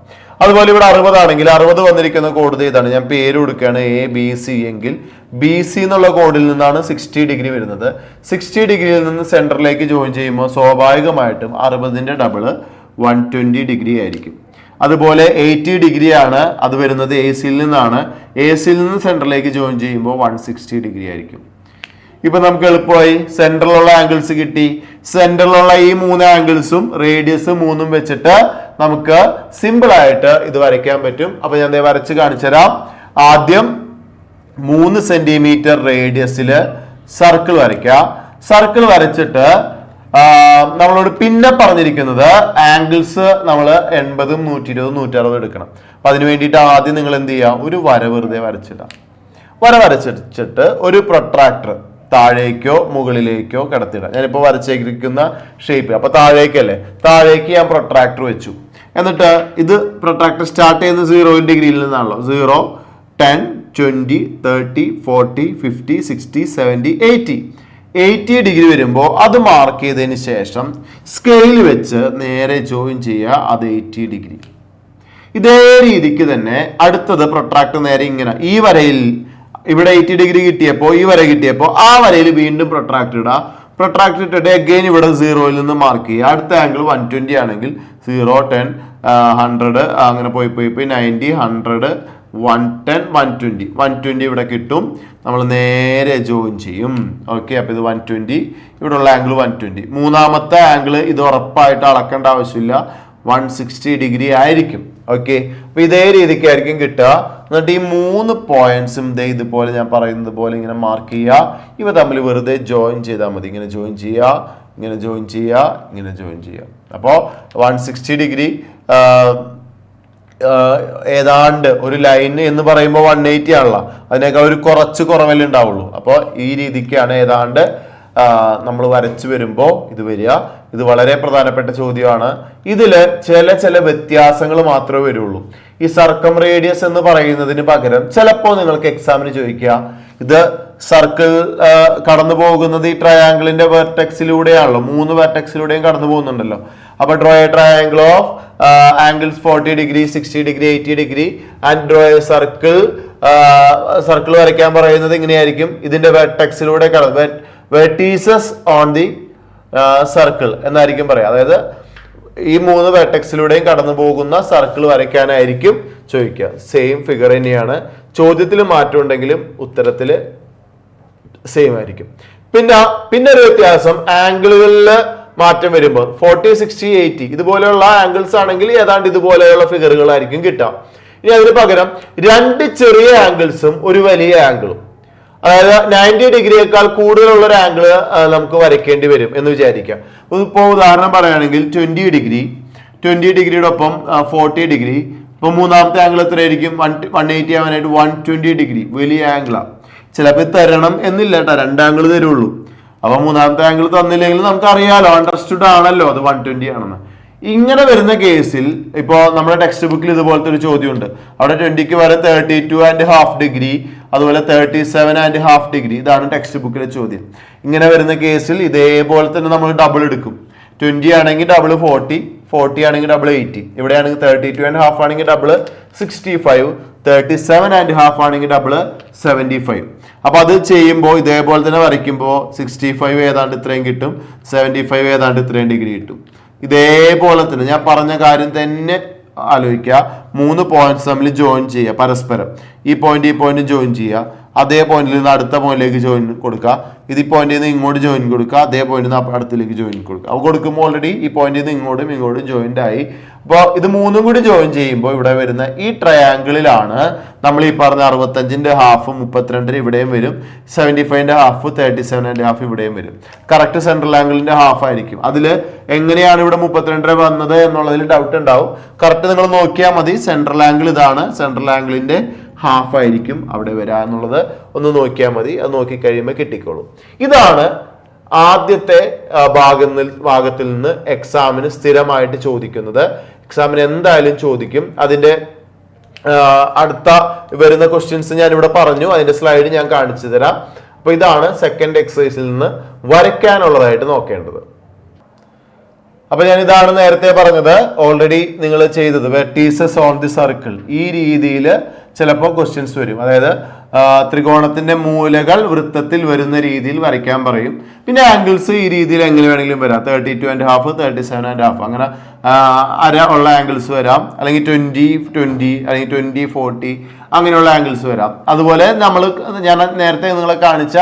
A: അതുപോലെ ഇവിടെ 60 ആണെങ്കിൽ 60 വന്നിരിക്കുന്ന കോഡ് ഇതാണ്, ഞാൻ പേര് കൊടുക്കുകയാണ് ABC എങ്കിൽ BC എന്നുള്ള കോഡിൽ നിന്നാണ് 60 ഡിഗ്രി വരുന്നത്. 60 ഡിഗ്രിയിൽ നിന്ന് സെൻട്രലിലേക്ക് ജോയിൻ ചെയ്യുമ്പോൾ സ്വാഭാവികമായിട്ടും 60ന്റെ ഡബിള് 120 ഡിഗ്രി ആയിരിക്കും. അതുപോലെ 80 ഡിഗ്രി ആണ് അത് വരുന്നത് AC-യിൽ നിന്നാണ്. AC-യിൽ നിന്ന് സെൻട്രലിലേക്ക് ജോയിൻ ചെയ്യുമ്പോൾ 160 ഡിഗ്രി ആയിരിക്കും. ഇപ്പൊ നമുക്ക് എളുപ്പമായി സെൻട്രലുള്ള ആംഗിൾസ് കിട്ടി. സെൻട്രലുള്ള ഈ 3 ആംഗിൾസും റേഡിയസ് 3 വെച്ചിട്ട് നമുക്ക് സിമ്പിൾ ആയിട്ട് ഇത് വരയ്ക്കാൻ പറ്റും. അപ്പൊ ഞാൻ വരച്ച് കാണിച്ചു തരാം. ആദ്യം 3 സെന്റിമീറ്റർ റേഡിയസില് സർക്കിൾ വരയ്ക്കുക. സർക്കിൾ വരച്ചിട്ട് നമ്മളോട് പിന്നെ പറഞ്ഞിരിക്കുന്നത് ആംഗിൾസ് നമ്മൾ 80 120 160 എടുക്കണം. അപ്പൊ അതിന് വേണ്ടിയിട്ട് ആദ്യം നിങ്ങൾ എന്ത് ചെയ്യുക, ഒരു വര വെറുതെ വരച്ചിടാം. വര വരച്ചിട്ട് ഒരു പ്രൊട്രാക്ടർ താഴേക്കോ മുകളിലേക്കോ കിടത്തിടാം. ഞാനിപ്പോ വരച്ചേക്കുന്ന ഷേപ്പ്, അപ്പൊ താഴേക്കല്ലേ, താഴേക്ക് ഞാൻ പ്രൊട്രാക്ടർ വെച്ചു. എന്നിട്ട് ഇത് പ്രൊട്രാക്ടർ സ്റ്റാർട്ട് ചെയ്യുന്ന 0 ഡിഗ്രിയിൽ നിന്നാണല്ലോ. 0 10 20 30 40 50 60 70 80 ഡിഗ്രി വരുമ്പോൾ അത് മാർക്ക് ചെയ്തതിന് ശേഷം സ്കെയിൽ വെച്ച് നേരെ ജോയിൻ ചെയ്യുക. അത് 80 ഡിഗ്രി. ഇതേ രീതിക്ക് തന്നെ അടുത്തത് പ്രൊട്രാക്ടർ നേരെ ഇങ്ങനെ ഈ വരയിൽ ഇവിടെ 80 ഡിഗ്രി കിട്ടിയപ്പോൾ ഈ വര കിട്ടിയപ്പോൾ ആ വരയിൽ വീണ്ടും പ്രൊട്രാക്ടർ ഇടുക. പ്രൊട്രാക്ടർ ഇട്ടിട്ട് അഗൈൻ ഇവിടെ 0-ൽ നിന്ന് മാർക്ക് ചെയ്യുക. അടുത്ത ആംഗിൾ 120 ആണെങ്കിൽ 0 10 100 അങ്ങനെ പോയി 90 100 110 120 ഇവിടെ കിട്ടും. നമ്മൾ നേരെ ജോയിൻ ചെയ്യും. ഓക്കെ, അപ്പൊ ഇത് 120, ഇവിടെ ഉള്ള ആംഗിൾ 120. മൂന്നാമത്തെ ആംഗിൾ ഇത് ഉറപ്പായിട്ട് അളക്കേണ്ട ആവശ്യമില്ല, 160 ഡിഗ്രി ആയിരിക്കും. ഓക്കെ, അപ്പൊ ഇതേ രീതിക്കായിരിക്കും കിട്ടുക. എന്നിട്ട് ഈ 3 പോയിന്റ്സും ഇതുപോലെ ഞാൻ പറയുന്നത് പോലെ ഇങ്ങനെ മാർക്ക് ചെയ്യുക. ഇവ തമ്മിൽ വെറുതെ ജോയിൻ ചെയ്താൽ മതി. ഇങ്ങനെ ജോയിൻ ചെയ്യുക, ഇങ്ങനെ ജോയിൻ ചെയ്യുക, ഇങ്ങനെ ജോയിൻ ചെയ്യുക. അപ്പോൾ 160 ഡിഗ്രി ഏതാണ്ട് ഒരു ലൈന് എന്ന് പറയുമ്പോൾ 180 ആണല്ലോ, അതിനേക്കാൾ ഒരു കുറച്ച് കുറവല്ലേ ഉണ്ടാവുള്ളൂ. അപ്പോൾ ഈ രീതിക്കാണ് ഏതാണ്ട് നമ്മൾ വരച്ചു വരുമ്പോൾ ഇത് വരിക. ഇത് വളരെ പ്രധാനപ്പെട്ട ചോദ്യമാണ്. ഇതില് ചില വ്യത്യാസങ്ങൾ മാത്രമേ വരുള്ളൂ. ഈ സർക്കം റേഡിയസ് എന്ന് പറയുന്നതിന് പകരം ചിലപ്പോൾ നിങ്ങൾക്ക് എക്സാമിന് ചോദിക്കുക ഇത് സർക്കിൾ കടന്നു പോകുന്നത് ഈ ട്രയാങ്കിളിന്റെ വെർട്ടെക്സിലൂടെയാണല്ലോ, 3 വെർട്ടെക്സിലൂടെയും കടന്നു പോകുന്നുണ്ടല്ലോ. അപ്പൊ draw a triangle of angles 40 degree 60 degree 80 degree and draw A circle. Circle വരയ്ക്കാൻ പറയുന്നത് ഇങ്ങനെയായിരിക്കും, ഇതിന്റെ വെർട്ടെക്സിലൂടെ വെർട്ടീസസ് ഓൺ ദി സർക്കിൾ എന്നായിരിക്കും പറയാം. അതായത് ഈ 3 വെർട്ടെക്സിലൂടെയും കടന്നു പോകുന്ന സർക്കിൾ വരയ്ക്കാനായിരിക്കും ചോദിക്കുക. സെയിം ഫിഗർ തന്നെയാണ്, ചോദ്യത്തിൽ മാറ്റം ഉണ്ടെങ്കിലും ഉത്തരത്തിൽ സെയിം ആയിരിക്കും. പിന്നെ ഒരു വ്യത്യാസം, ആംഗിളുകളിൽ മാറ്റം വരുമ്പോൾ 40 60 80 ഇതുപോലെയുള്ള ആംഗിൾസ് ആണെങ്കിൽ ഏതാണ്ട് ഇതുപോലെയുള്ള ഫിഗറുകളായിരിക്കും കിട്ടാം. ഇനി അതിന് പകരം 2 ചെറിയ ആംഗിൾസും ഒരു വലിയ ആംഗിളും, അതായത് 90 ഡിഗ്രിയേക്കാൾ കൂടുതലുള്ള ഒരു ആംഗിൾ നമുക്ക് വരയ്ക്കേണ്ടി വരും എന്ന് വിചാരിക്കാം. ഇപ്പോൾ ഉദാഹരണം പറയുകയാണെങ്കിൽ 20 ഡിഗ്രിയുടെ ഒപ്പം 40 ഡിഗ്രി. ഇപ്പൊ മൂന്നാമത്തെ ആംഗിൾ എത്രയായിരിക്കും? 180 ആവാനായിട്ട് 120 ഡിഗ്രി വലിയ ആംഗിളാണ്. ചിലപ്പോൾ തരണം എന്നില്ല കേട്ടോ, 2 ആംഗിൾ തരുള്ളൂ. അപ്പൊ മൂന്നാമത്തെ ആംഗിൾ തന്നില്ലെങ്കിൽ നമുക്ക് അറിയാലോ, അണ്ടർസ്റ്റുഡ് ആണല്ലോ അത് 120 ആണെന്ന്. ഇങ്ങനെ വരുന്ന കേസിൽ ഇപ്പോ നമ്മുടെ ടെക്സ്റ്റ് ബുക്കിൽ ഇതുപോലത്തെ ഒരു ചോദ്യമുണ്ട്. അവിടെ 20ക്ക് വരെ 32.5 ഡിഗ്രി, അതുപോലെ 37.5 ഡിഗ്രി. ഇതാണ് ടെക്സ്റ്റ് ബുക്കിലെ ചോദ്യം. ഇങ്ങനെ വരുന്ന കേസിൽ ഇതേപോലെ തന്നെ നമ്മൾ ഡബിൾ എടുക്കും. 20 ആണെങ്കിൽ ഡബിൾ 40, 40 ആണെങ്കിൽ ഡബിൾ 80. ഇവിടെയാണെങ്കിൽ 32.5 ആണെങ്കിൽ ഡബിൾ 65, 37.5 ആണെങ്കിൽ ഡബിൾ 75. അപ്പൊ അത് ചെയ്യുമ്പോൾ ഇതേപോലെ തന്നെ വരയ്ക്കുമ്പോൾ 65 ഏതാണ്ട് ഇത്രയും കിട്ടും, 75 ഏതാണ്ട് ഇത്രയും ഡിഗ്രി കിട്ടും. ഇതേപോലെ തന്നെ ഞാൻ പറഞ്ഞ കാര്യം തന്നെ ആലോചിക്കുക. 3 പോയിന്റ്സ് തമ്മിൽ ജോയിൻ ചെയ്യുക പരസ്പരം. ഈ പോയിന്റ് ജോയിൻ ചെയ്യുക, അതേ പോയിന്റിൽ നിന്ന് അടുത്ത പോയിന്റിലേക്ക് ജോയിൻ കൊടുക്കുക. ഇത് ഈ പോയിന്റിൽ നിന്ന് ഇങ്ങോട്ട് ജോയിൻ കൊടുക്കുക, അതേ പോയിന്റിൽ നിന്ന് അടുത്തിലേക്ക് ജോയിൻ കൊടുക്കുക. അപ്പോൾ കൊടുക്കുമ്പോൾ ഓൾറെഡി ഈ പോയിന്റിൽ നിന്ന് ഇങ്ങോട്ടും ജോയിന്റ് ആയി. അപ്പോൾ ഇത് 3ഉം കൂടി ജോയിൻ ചെയ്യുമ്പോൾ ഇവിടെ വരുന്ന ഈ ട്രയാങ്കിളിലാണ് നമ്മൾ ഈ പറഞ്ഞ 65ന്റെ ഹാഫ് 32 ഇവിടെയും വരും, 75ന്റെ ഹാഫ് 37.5 ഇവിടെയും വരും. കറക്റ്റ് സെൻട്രൽ ആംഗിളിന്റെ ഹാഫ് ആയിരിക്കും. അതിൽ എങ്ങനെയാണ് ഇവിടെ 32 വന്നത് എന്നുള്ളതിൽ ഡൗട്ട് ഉണ്ടാവും. കറക്റ്റ് നിങ്ങൾ നോക്കിയാൽ മതി. സെൻട്രൽ ആംഗിൾ ഇതാണ്, സെൻട്രൽ ആംഗിളിന്റെ ഹാഫ് ആയിരിക്കും അവിടെ വരിക എന്നുള്ളത് ഒന്ന് നോക്കിയാൽ മതി. അത് നോക്കി കഴിയുമ്പോൾ കിട്ടിക്കോളും. ഇതാണ് ആദ്യത്തെ ഭാഗത്തിൽ നിന്ന് എക്സാമിന് സ്ഥിരമായിട്ട് ചോദിക്കുന്നത്. എക്സാമിന് എന്തായാലും ചോദിക്കും. അതിന്റെ അടുത്ത വരുന്ന ക്വസ്റ്റ്യൻസ് ഞാൻ ഇവിടെ പറഞ്ഞു, അതിന്റെ സ്ലൈഡ് ഞാൻ കാണിച്ചു തരാം. അപ്പൊ ഇതാണ് സെക്കൻഡ് എക്സസൈസിൽ നിന്ന് വരയ്ക്കാനുള്ളതായിട്ട് നോക്കേണ്ടത്. അപ്പൊ ഞാൻ ഇതാണ് നേരത്തെ പറഞ്ഞത്, ഓൾറെഡി നിങ്ങൾ ചെയ്തത് വെർട്ടീസസ് ഓൺ ദി സർക്കിൾ. ഈ രീതിയിൽ ചിലപ്പോൾ ക്വസ്റ്റ്യൻസ് വരും. അതായത് ത്രികോണത്തിന്റെ മൂലകൾ വൃത്തത്തിൽ വരുന്ന രീതിയിൽ വരയ്ക്കാൻ പറയും. പിന്നെ ആംഗിൾസ് ഈ രീതിയിൽ എങ്ങനെ വേണമെങ്കിലും വരാം. 32.5, 37.5 അങ്ങനെ അര ഉള്ള ആംഗിൾസ് വരാം. അല്ലെങ്കിൽ 20 അല്ലെങ്കിൽ 20-40 അങ്ങനെയുള്ള ആംഗിൾസ് വരാം. അതുപോലെ ഞാൻ നേരത്തെ നിങ്ങളെ കാണിച്ച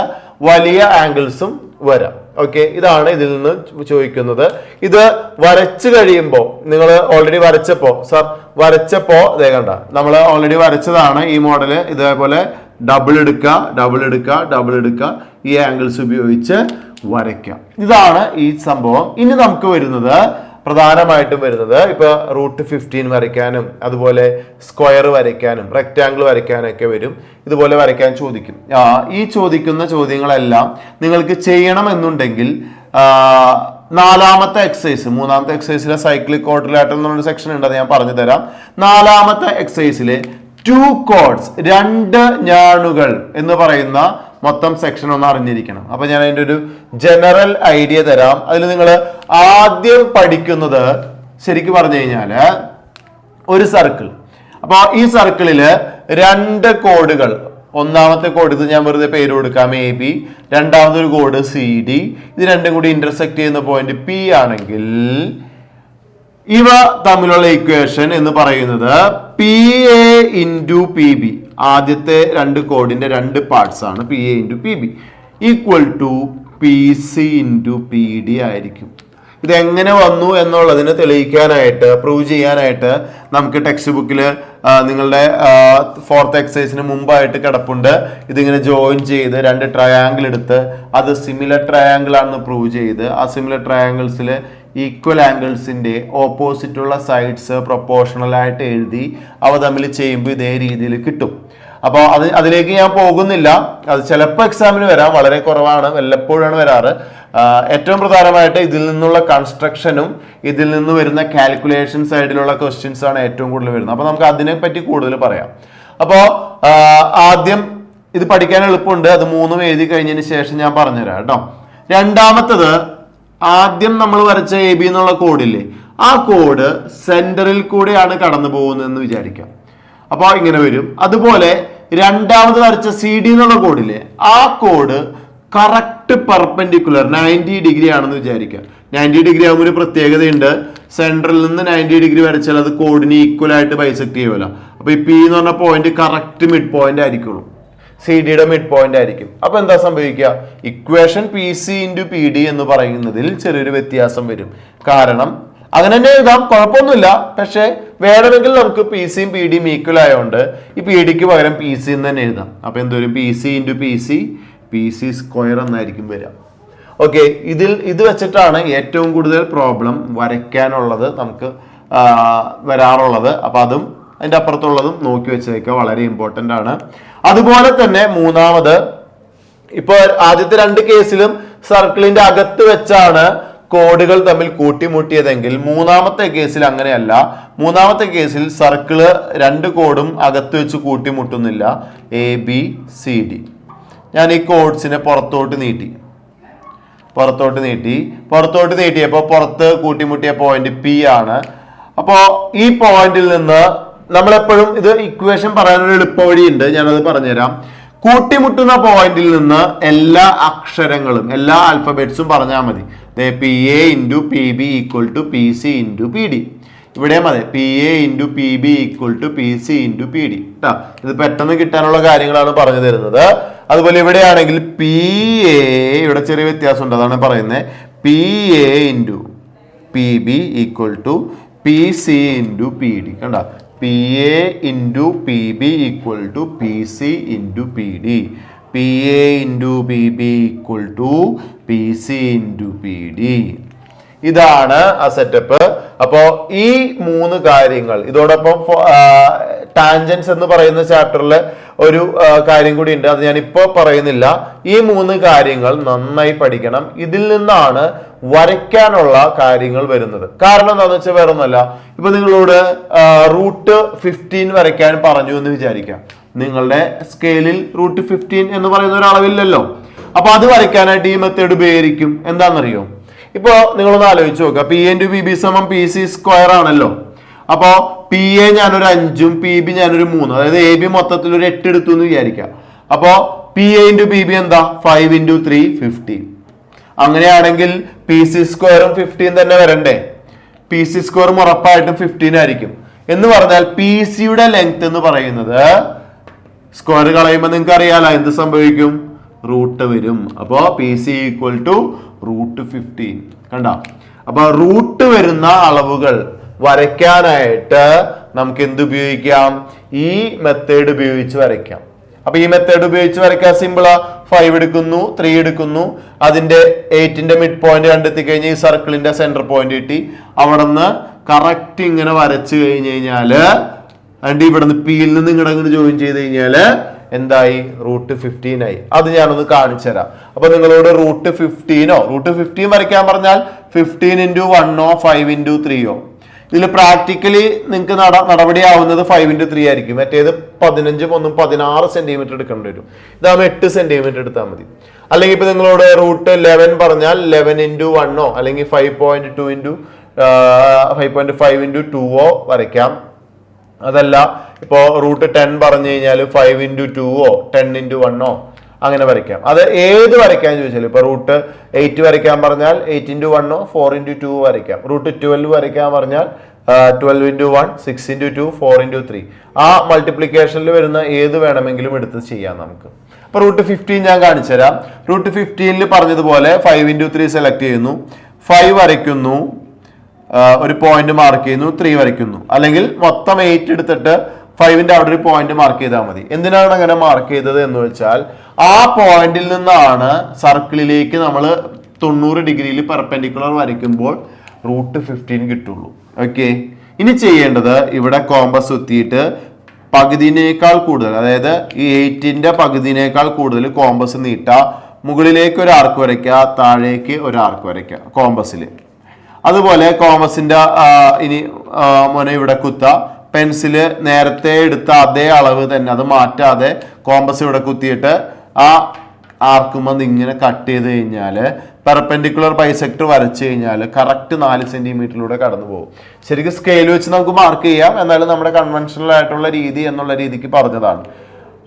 A: വലിയ ആംഗിൾസും വരാം. ഓക്കെ, ഇതാണ് ഇതിൽ നിന്ന് ചോദിക്കുന്നത്. ഇത് വരച്ചു കഴിയുമ്പോൾ നിങ്ങൾ ഓൾറെഡി വരച്ചപ്പോ ഇതേ കണ്ട, നമ്മൾ ഓൾറെഡി വരച്ചതാണ് ഈ മോഡല്. ഇതേപോലെ ഡബിൾ എടുക്കുക, ഈ ആംഗിൾസ് ഉപയോഗിച്ച് വരയ്ക്കാം. ഇതാണ് ഈ സംഭവം. ഇനി നമുക്ക് പ്രധാനമായിട്ടും വരുന്നത് ഇപ്പൊ √15 വരയ്ക്കാനും അതുപോലെ സ്ക്വയർ വരയ്ക്കാനും റെക്റ്റാങ്കിൾ വരയ്ക്കാനും ഒക്കെ വരും. ഇതുപോലെ വരയ്ക്കാൻ ചോദിക്കും. ഈ ചോദിക്കുന്ന ചോദ്യങ്ങളെല്ലാം നിങ്ങൾക്ക് ചെയ്യണമെന്നുണ്ടെങ്കിൽ 4ാമത്തെ എക്സസൈസ്, 3ാമത്തെ എക്സസൈസിലെ സൈക്ലിക് ക്വാഡ്രിലാറ്ററൽ എന്നൊരു സെക്ഷൻ ഉണ്ട്, അത് ഞാൻ പറഞ്ഞു തരാം. 4ാമത്തെ എക്സസൈസിലെ 2 കോർഡ്സ് 2 ഞാണുകൾ എന്ന് പറയുന്ന മൊത്തം സെക്ഷൻ ഒന്ന് അറിഞ്ഞിരിക്കണം. അപ്പൊ ഞാൻ അതിന്റെ ഒരു ജനറൽ ഐഡിയ തരാം. അതിൽ നിങ്ങൾ ആദ്യം പഠിക്കുന്നത് ശരിക്കും പറഞ്ഞു കഴിഞ്ഞാല് ഒരു സർക്കിൾ. അപ്പൊ ഈ സർക്കിളില് 2 കോഡുകൾ, 1ാമത്തെ കോഡ് ഇത് ഞാൻ വെറുതെ പേര് കൊടുക്കാം AB, 2ാമതൊരു കോഡ് CD, ഇത് രണ്ടും കൂടി ഇന്റർസെക്ട് ചെയ്യുന്ന പോയിന്റ് P ആണെങ്കിൽ ഇവ തമ്മിലുള്ള ഇക്വേഷൻ എന്ന് പറയുന്നത് PA ഇൻറ്റു PB. ആദ്യത്തെ 2 കോഡിന്റെ 2 പാർട്സ് ആണ് PA into PB equal to PC into PD ആയിരിക്കും. ഇതെങ്ങനെ വന്നു എന്നുള്ളതിന് തെളിയിക്കാനായിട്ട്, പ്രൂവ് ചെയ്യാനായിട്ട് നമുക്ക് ടെക്സ്റ്റ് ബുക്കിൽ നിങ്ങളുടെ 4th എക്സസൈസിന് മുമ്പായിട്ട് കിടപ്പുണ്ട്. ഇതിങ്ങനെ ജോയിൻ ചെയ്ത് 2 ട്രയാങ്കിൾ എടുത്ത് അത് സിമിലർ ട്രയാങ്കിൾ ആണെന്ന് പ്രൂവ് ചെയ്ത് ആ സിമിലർ ട്രയാങ്കിൾസിൽ ഈക്വൽ ആംഗിൾസിന്റെ ഓപ്പോസിറ്റ് ഉള്ള സൈഡ്സ് പ്രൊപ്പോർഷണൽ ആയിട്ട് എഴുതി അവ തമ്മിൽ ചെയ്യുമ്പോൾ ഇതേ രീതിയിൽ കിട്ടും. അപ്പോൾ അതിലേക്ക് ഞാൻ പോകുന്നില്ല. അത് ചിലപ്പോൾ എക്സാമിന് വരാം, വളരെ കുറവാണ്, വല്ലപ്പോഴാണ് വരാറ്. ഏറ്റവും പ്രധാനമായിട്ട് ഇതിൽ നിന്നുള്ള കൺസ്ട്രക്ഷനും ഇതിൽ നിന്ന് വരുന്ന കാൽക്കുലേഷൻ സൈഡിലുള്ള ക്വസ്റ്റ്യൻസ് ആണ് ഏറ്റവും കൂടുതൽ വരുന്നത്. അപ്പോൾ നമുക്ക് അതിനെപ്പറ്റി കൂടുതൽ പറയാം. അപ്പോൾ ആദ്യം ഇത് പഠിക്കാൻ എളുപ്പമുണ്ട്. അത് മൂന്നും എഴുതി കഴിഞ്ഞതിന് ശേഷം ഞാൻ പറഞ്ഞുതരാം കേട്ടോ. രണ്ടാമത്തത്, ആദ്യം നമ്മൾ വരച്ച എ ബി എന്നുള്ള കോഡില്ലേ, ആ കോഡ് സെന്ററിൽ കൂടെയാണ് കടന്നു പോകുന്നതെന്ന് വിചാരിക്കാം. അപ്പോൾ ഇങ്ങനെ വരും. അതുപോലെ രണ്ടാമത് വരച്ച സി ഡി എന്നുള്ള കോഡില്ലേ, ആ കോഡ് കറക്റ്റ് പെർപെൻഡിക്കുലർ 90 ഡിഗ്രി ആണെന്ന് വിചാരിക്കാം. 90 ഡിഗ്രി ആകുമ്പോൾ ഒരു പ്രത്യേകതയുണ്ട്. സെൻട്രൽ നിന്ന് 90 ഡിഗ്രി വരച്ചാൽ അത് കോഡിന് ഈക്വൽ ആയിട്ട് ബൈസെക്ട് ചെയ്യുമല്ലോ. അപ്പൊ ഈ പി എന്ന് പറഞ്ഞ പോയിന്റ് കറക്റ്റ് മിഡ് പോയിന്റ് ആയിരിക്കുള്ളൂ, സി ഡിയുടെ മിഡ് പോയിന്റ് ആയിരിക്കും. അപ്പൊ എന്താ സംഭവിക്കുക, equation P C into P D എന്ന് പറയുന്നതിൽ ചെറിയൊരു വ്യത്യാസം വരും. കാരണം അങ്ങനെ തന്നെ എഴുതാം, കുഴപ്പമൊന്നുമില്ല. പക്ഷെ വേണമെങ്കിൽ നമുക്ക് പി സിയും പി ഡിയും ഈക്വൽ ആയതുകൊണ്ട് ഈ പി ഡിക്ക് പകരം പി സി എന്ന് തന്നെ എഴുതാം. അപ്പൊ എന്തോരും P C into P C square എന്നായിരിക്കും വരിക. ഓക്കെ, ഇത് വെച്ചിട്ടാണ് ഏറ്റവും കൂടുതൽ പ്രോബ്ലം വരയ്ക്കാനുള്ളത് നമുക്ക് വരാറുള്ളത്. അപ്പൊ അതും അതിന്റെ അപ്പുറത്തുള്ളതും നോക്കി വെച്ചേക്കുക, വളരെ ഇമ്പോർട്ടന്റ് ആണ്. അതുപോലെ തന്നെ മൂന്നാമത്, ഇപ്പൊ ആദ്യത്തെ രണ്ട് കേസിലും സർക്കിളിന്റെ അകത്ത് വെച്ചാണ് കോഡുകൾ തമ്മിൽ കൂട്ടിമുട്ടിയതെങ്കിൽ മൂന്നാമത്തെ കേസിൽ അങ്ങനെയല്ല. മൂന്നാമത്തെ കേസിൽ സർക്കിള് രണ്ട് കോഡും അകത്ത് വെച്ച് കൂട്ടിമുട്ടുന്നില്ല. A B C D. ഞാൻ ഈ കോഡ്സിനെ പുറത്തോട്ട് നീട്ടിയപ്പോൾ പുറത്ത് കൂട്ടിമുട്ടിയ പോയിന്റ് പി ആണ്. അപ്പോ ഈ പോയിന്റിൽ നിന്ന് നമ്മളെപ്പോഴും ഇത് ഇക്വേഷൻ പറയാനൊരു എളുപ്പ വഴിയുണ്ട്, ഞാനത് പറഞ്ഞുതരാം. കൂട്ടിമുട്ടുന്ന പോയിന്റിൽ നിന്ന് എല്ലാ അക്ഷരങ്ങളും, എല്ലാ ആൽഫബറ്റ്സും പറഞ്ഞാൽ മതി. P A into P B equal to P C into P D. ഇവിടെയും അതെ, P A into P B equal to P C into P D. കേട്ടോ, ഇത് പെട്ടെന്ന് കിട്ടാനുള്ള കാര്യങ്ങളാണ് പറഞ്ഞു തരുന്നത്. അതുപോലെ ഇവിടെയാണെങ്കിൽ പി എ, ഇവിടെ ചെറിയ വ്യത്യാസം ഉണ്ട്, അതാണ് പറയുന്നത്. P A into P B equal to P C into P D. കണ്ട, P A into P B equal to P C into P D. P A into P B equal to P C into P D. ഇതാണ് ആ setup. അപ്പോ ഈ മൂന്ന് കാര്യങ്ങൾ, ഇതോടൊപ്പം tangents എന്ന് പറയുന്ന ചാപ്റ്ററിൽ ഒരു കാര്യം കൂടി ഉണ്ട്, അത് ഞാൻ ഇപ്പോൾ പറയുന്നില്ല. ഈ മൂന്ന് കാര്യങ്ങൾ നന്നായി പഠിക്കണം. ഇതിൽ നിന്നാണ് വരയ്ക്കാനുള്ള കാര്യങ്ങൾ വരുന്നത്. കാരണം എന്താണെന്ന് വെച്ചാൽ വേറെ ഒന്നുമല്ല, ഇപ്പൊ നിങ്ങളോട് റൂട്ട് 15 വരയ്ക്കാൻ പറഞ്ഞു എന്ന് വിചാരിക്കാം. നിങ്ങളുടെ സ്കെയിലിൽ റൂട്ട് 15 എന്ന് പറയുന്ന ഒരു അളവില്ലല്ലോ. അപ്പൊ അത് വരയ്ക്കാനായിട്ട് ഈ മെത്തേഡ് ഉപകരിക്കും. എന്താണെന്നറിയോ, ഇപ്പൊ നിങ്ങളൊന്ന് ആലോചിച്ച് നോക്കുക. പി ഇൻറ്റു പി ബി സമം പി സി സ്ക്വയർ ആണല്ലോ. അപ്പോ പി എ ഞാനൊരു 5ഉം പി ബി ഞാനൊരു 3, അതായത് എ ബി മൊത്തത്തിൽ ഒരു 8 എടുത്തു എന്ന് വിചാരിക്കാം. അപ്പോ P A into P B എന്താ, 5 ഇൻറ്റു 3 15. അങ്ങനെയാണെങ്കിൽ പി സി സ്ക്വയറും 15 തന്നെ വരണ്ടേ? പി സി സ്ക്വയറും ഉറപ്പായിട്ടും 15 ആയിരിക്കും. എന്ന് പറഞ്ഞാൽ പി സിയുടെ ലെങ്ത് എന്ന് പറയുന്നത്, സ്ക്വയർ കളയുമ്പോൾ നിങ്ങൾക്ക് അറിയാലോ എന്ത് സംഭവിക്കും, റൂട്ട് വരും. അപ്പോ P C equal to root 15. കണ്ട, അപ്പൊ റൂട്ട് വരുന്ന അളവുകൾ വരയ്ക്കാനായിട്ട് നമുക്ക് എന്ത് ഉപയോഗിക്കാം, ഈ മെത്തേഡ് ഉപയോഗിച്ച് വരയ്ക്കാം. അപ്പൊ ഈ മെത്തേഡ് ഉപയോഗിച്ച് വരയ്ക്കാൻ സിമ്പിളാ. 5 എടുക്കുന്നു, 3 എടുക്കുന്നു, അതിന്റെ 8ന്റെ മിഡ് പോയിന്റ് കണ്ടെത്തി കഴിഞ്ഞ് ഈ സർക്കിളിന്റെ സെന്റർ പോയിന്റ് കിട്ടി. അവിടെ നിന്ന് കറക്റ്റ് ഇങ്ങനെ വരച്ചു കഴിഞ്ഞു കഴിഞ്ഞാല്, അതിന്റെ ഇവിടുന്ന് പിയിൽ നിന്ന് ഇങ്ങോട്ട് ജോയിൻ ചെയ്ത് കഴിഞ്ഞാല് എന്തായി, റൂട്ട് 15 ആയി. അത് ഞാനൊന്ന് കാണിച്ചു തരാം. അപ്പൊ നിങ്ങളോട് റൂട്ട് 15 വരയ്ക്കാൻ പറഞ്ഞാൽ 15 ഇൻറ്റു 1 5 ഇൻറ്റു 3 ഇതിൽ പ്രാക്ടിക്കലി നിങ്ങൾക്ക് നടപടിയാവുന്നത് 5 ഇൻറ്റു 3 ആയിരിക്കും. മറ്റേത് 15 1 16 സെന്റിമീറ്റർ എടുക്കേണ്ടി വരും. ഇതാകുമ്പോൾ 8 സെന്റിമീറ്റർ എടുത്താൽ മതി. അല്ലെങ്കിൽ ഇപ്പൊ നിങ്ങളോട് റൂട്ട് 11 പറഞ്ഞാൽ 11 ഇൻറ്റു 1 അല്ലെങ്കിൽ 5.5 ഇൻറ്റു 2 വരയ്ക്കാം. അതല്ല ഇപ്പോ റൂട്ട് 10 പറഞ്ഞു കഴിഞ്ഞാൽ 5 ഇൻറ്റു 2 10 ഇൻറ്റു 1 അങ്ങനെ വരയ്ക്കാം. അത് ഏത് വരയ്ക്കാൻ ചോദിച്ചാലും, ഇപ്പൊ റൂട്ട് 8 വരയ്ക്കാൻ പറഞ്ഞാൽ 8 ഇൻറ്റു 1 4 ഇൻറ്റു 2 വരയ്ക്കാം. റൂട്ട് 12 വരയ്ക്കാൻ പറഞ്ഞാൽ 12 ഇൻറ്റു 1 6 ഇൻറ്റു 2 4 ഇൻറ്റു 3. ആ മൾട്ടിപ്ലിക്കേഷനിൽ വരുന്ന ഏത് വേണമെങ്കിലും എടുത്ത് ചെയ്യാം നമുക്ക്. അപ്പൊ റൂട്ട് 15 ഞാൻ കാണിച്ചു തരാം. റൂട്ട് 15 പറഞ്ഞതുപോലെ 5 ഇൻറ്റു 3 സെലക്ട് ചെയ്യുന്നു, 5 വരയ്ക്കുന്നു, ഒരു പോയിന്റ് മാർക്ക് ചെയ്യുന്നു, 3 വരയ്ക്കുന്നു. അല്ലെങ്കിൽ മൊത്തം 8 എടുത്തിട്ട് 5ന്റെ അവിടെ ഒരു പോയിന്റ് മാർക്ക് ചെയ്താൽ മതി. എന്തിനാണ് അങ്ങനെ മാർക്ക് ചെയ്തത് എന്ന് വെച്ചാൽ, ആ പോയിന്റിൽ നിന്നാണ് സർക്കിളിലേക്ക് നമ്മൾ 90 ഡിഗ്രിയിൽ പെർപെൻഡിക്കുലർ വരയ്ക്കുമ്പോൾ റൂട്ട് 15 കിട്ടുള്ളൂ. ഓക്കെ, ഇനി ചെയ്യേണ്ടത് ഇവിടെ കോമ്പസ് കുത്തിയിട്ട് പകുതിനേക്കാൾ കൂടുതൽ, അതായത് ഈ 8ന്റെ പകുതിനേക്കാൾ കൂടുതൽ കോമ്പസ് നീട്ടുക. മുകളിലേക്ക് ഒരു ആർക്ക് വരയ്ക്കുക, താഴേക്ക് ഒരു ആർക്ക് വരയ്ക്കുക കോമ്പസിൽ. അതുപോലെ കോമ്പസിന്റെ ഇനി മുന ഇവിടെ കുത്ത, പെൻസില് നേരത്തെ എടുത്ത അതേ അളവ് തന്നെ, അത് മാറ്റാതെ കോമ്പസ് ഇവിടെ കുത്തിയിട്ട് ആ ആർക്കുമ്പോൾ ഇങ്ങനെ കട്ട് ചെയ്ത് കഴിഞ്ഞാൽ പെർപെൻഡിക്കുലർ ബൈസെക്ടർ വരച്ചു കഴിഞ്ഞാൽ കറക്റ്റ് 4 സെന്റിമീറ്ററിലൂടെ കടന്നു പോകും. ശരിക്കും സ്കെയിൽ വെച്ച് നമുക്ക് മാർക്ക് ചെയ്യാം, എന്നാലും നമ്മുടെ കൺവെൻഷണൽ ആയിട്ടുള്ള രീതി എന്നുള്ള രീതിക്ക് പറഞ്ഞതാണ്.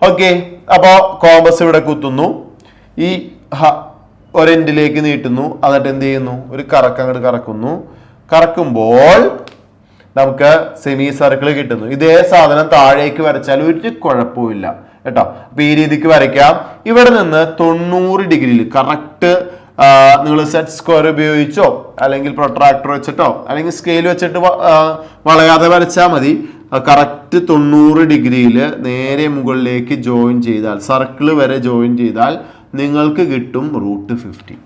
A: ഓക്കെ, അപ്പോൾ കോമ്പസ് ഇവിടെ കുത്തുന്നു, ഈ ഒരെൻഡിലേക്ക് നീട്ടുന്നു, എന്നിട്ട് എന്ത് ചെയ്യുന്നു, ഒരു അങ്ങോട്ട് കറക്കുന്നു. കറക്കുമ്പോൾ നമുക്ക് സെമി സർക്കിൾ കിട്ടുന്നു. ഇതേ സാധനം താഴേക്ക് വരച്ചാൽ ഒരു കുഴപ്പമില്ല കേട്ടോ. അപ്പൊ ഈ രീതിക്ക് വരയ്ക്കാം. ഇവിടെ നിന്ന് 90 ഡിഗ്രിയിൽ കറക്റ്റ് നിങ്ങൾ സെറ്റ് സ്ക്വയർ ഉപയോഗിച്ചോ അല്ലെങ്കിൽ പ്രൊട്രാക്ടർ വെച്ചിട്ടോ അല്ലെങ്കിൽ സ്കെയിൽ വെച്ചിട്ട് വളയാതെ വരച്ചാൽ മതി. കറക്റ്റ് 90 ഡിഗ്രിയിൽ നേരെ മുകളിലേക്ക് ജോയിൻ ചെയ്താൽ, സർക്കിൾ വരെ ജോയിൻ ചെയ്താൽ നിങ്ങൾക്ക് കിട്ടും √50.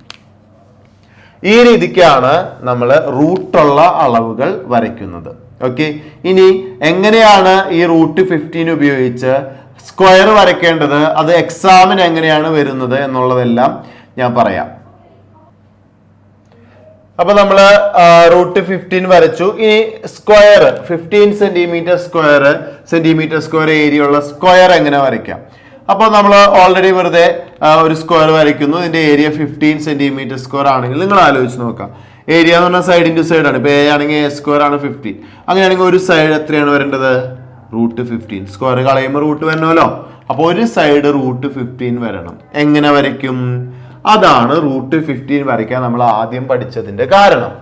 A: ഈ രീതിക്കാണ് നമ്മൾ റൂട്ടുള്ള അളവുകൾ വരയ്ക്കുന്നത്. ഓക്കെ, ഇനി എങ്ങനെയാണ് ഈ √15 ഉപയോഗിച്ച് സ്ക്വയർ വരയ്ക്കേണ്ടത്, അത് എക്സാമിന് എങ്ങനെയാണ് വരുന്നത് എന്നുള്ളതെല്ലാം ഞാൻ പറയാം. അപ്പൊ നമ്മള് √15 വരച്ചു. ഇനി സ്ക്വയർ 15 സെന്റിമീറ്റർ സ്ക്വയർ ഏരിയ ഉള്ള സ്ക്വയർ എങ്ങനെ വരയ്ക്കാം? അപ്പോൾ നമ്മൾ ഓൾറെഡി വെറുതെ ഒരു സ്ക്വയർ വരയ്ക്കുന്നു. ഇതിന്റെ ഏരിയ 15 സെന്റിമീറ്റർ സ്ക്വയർ ആണെങ്കിൽ നിങ്ങൾ ആലോചിച്ച് നോക്കാം. ഏരിയ എന്ന് പറഞ്ഞാൽ സൈഡ് ഇൻറ്റു സൈഡ് ആണ്. ഇപ്പൊ എ ആണെങ്കിൽ എ സ്ക്വയർ ആണ് 15. അങ്ങനെയാണെങ്കിൽ ഒരു സൈഡ് എത്രയാണ് വരേണ്ടത്? √15. സ്ക്വയർ കളയുമ്പോൾ റൂട്ട് വരണമല്ലോ. അപ്പൊ ഒരു സൈഡ് √15 വരണം. എങ്ങനെ വരയ്ക്കും? അതാണ് √15 വരയ്ക്കാൻ നമ്മൾ ആദ്യം പഠിച്ചതിന്റെ കാരണം.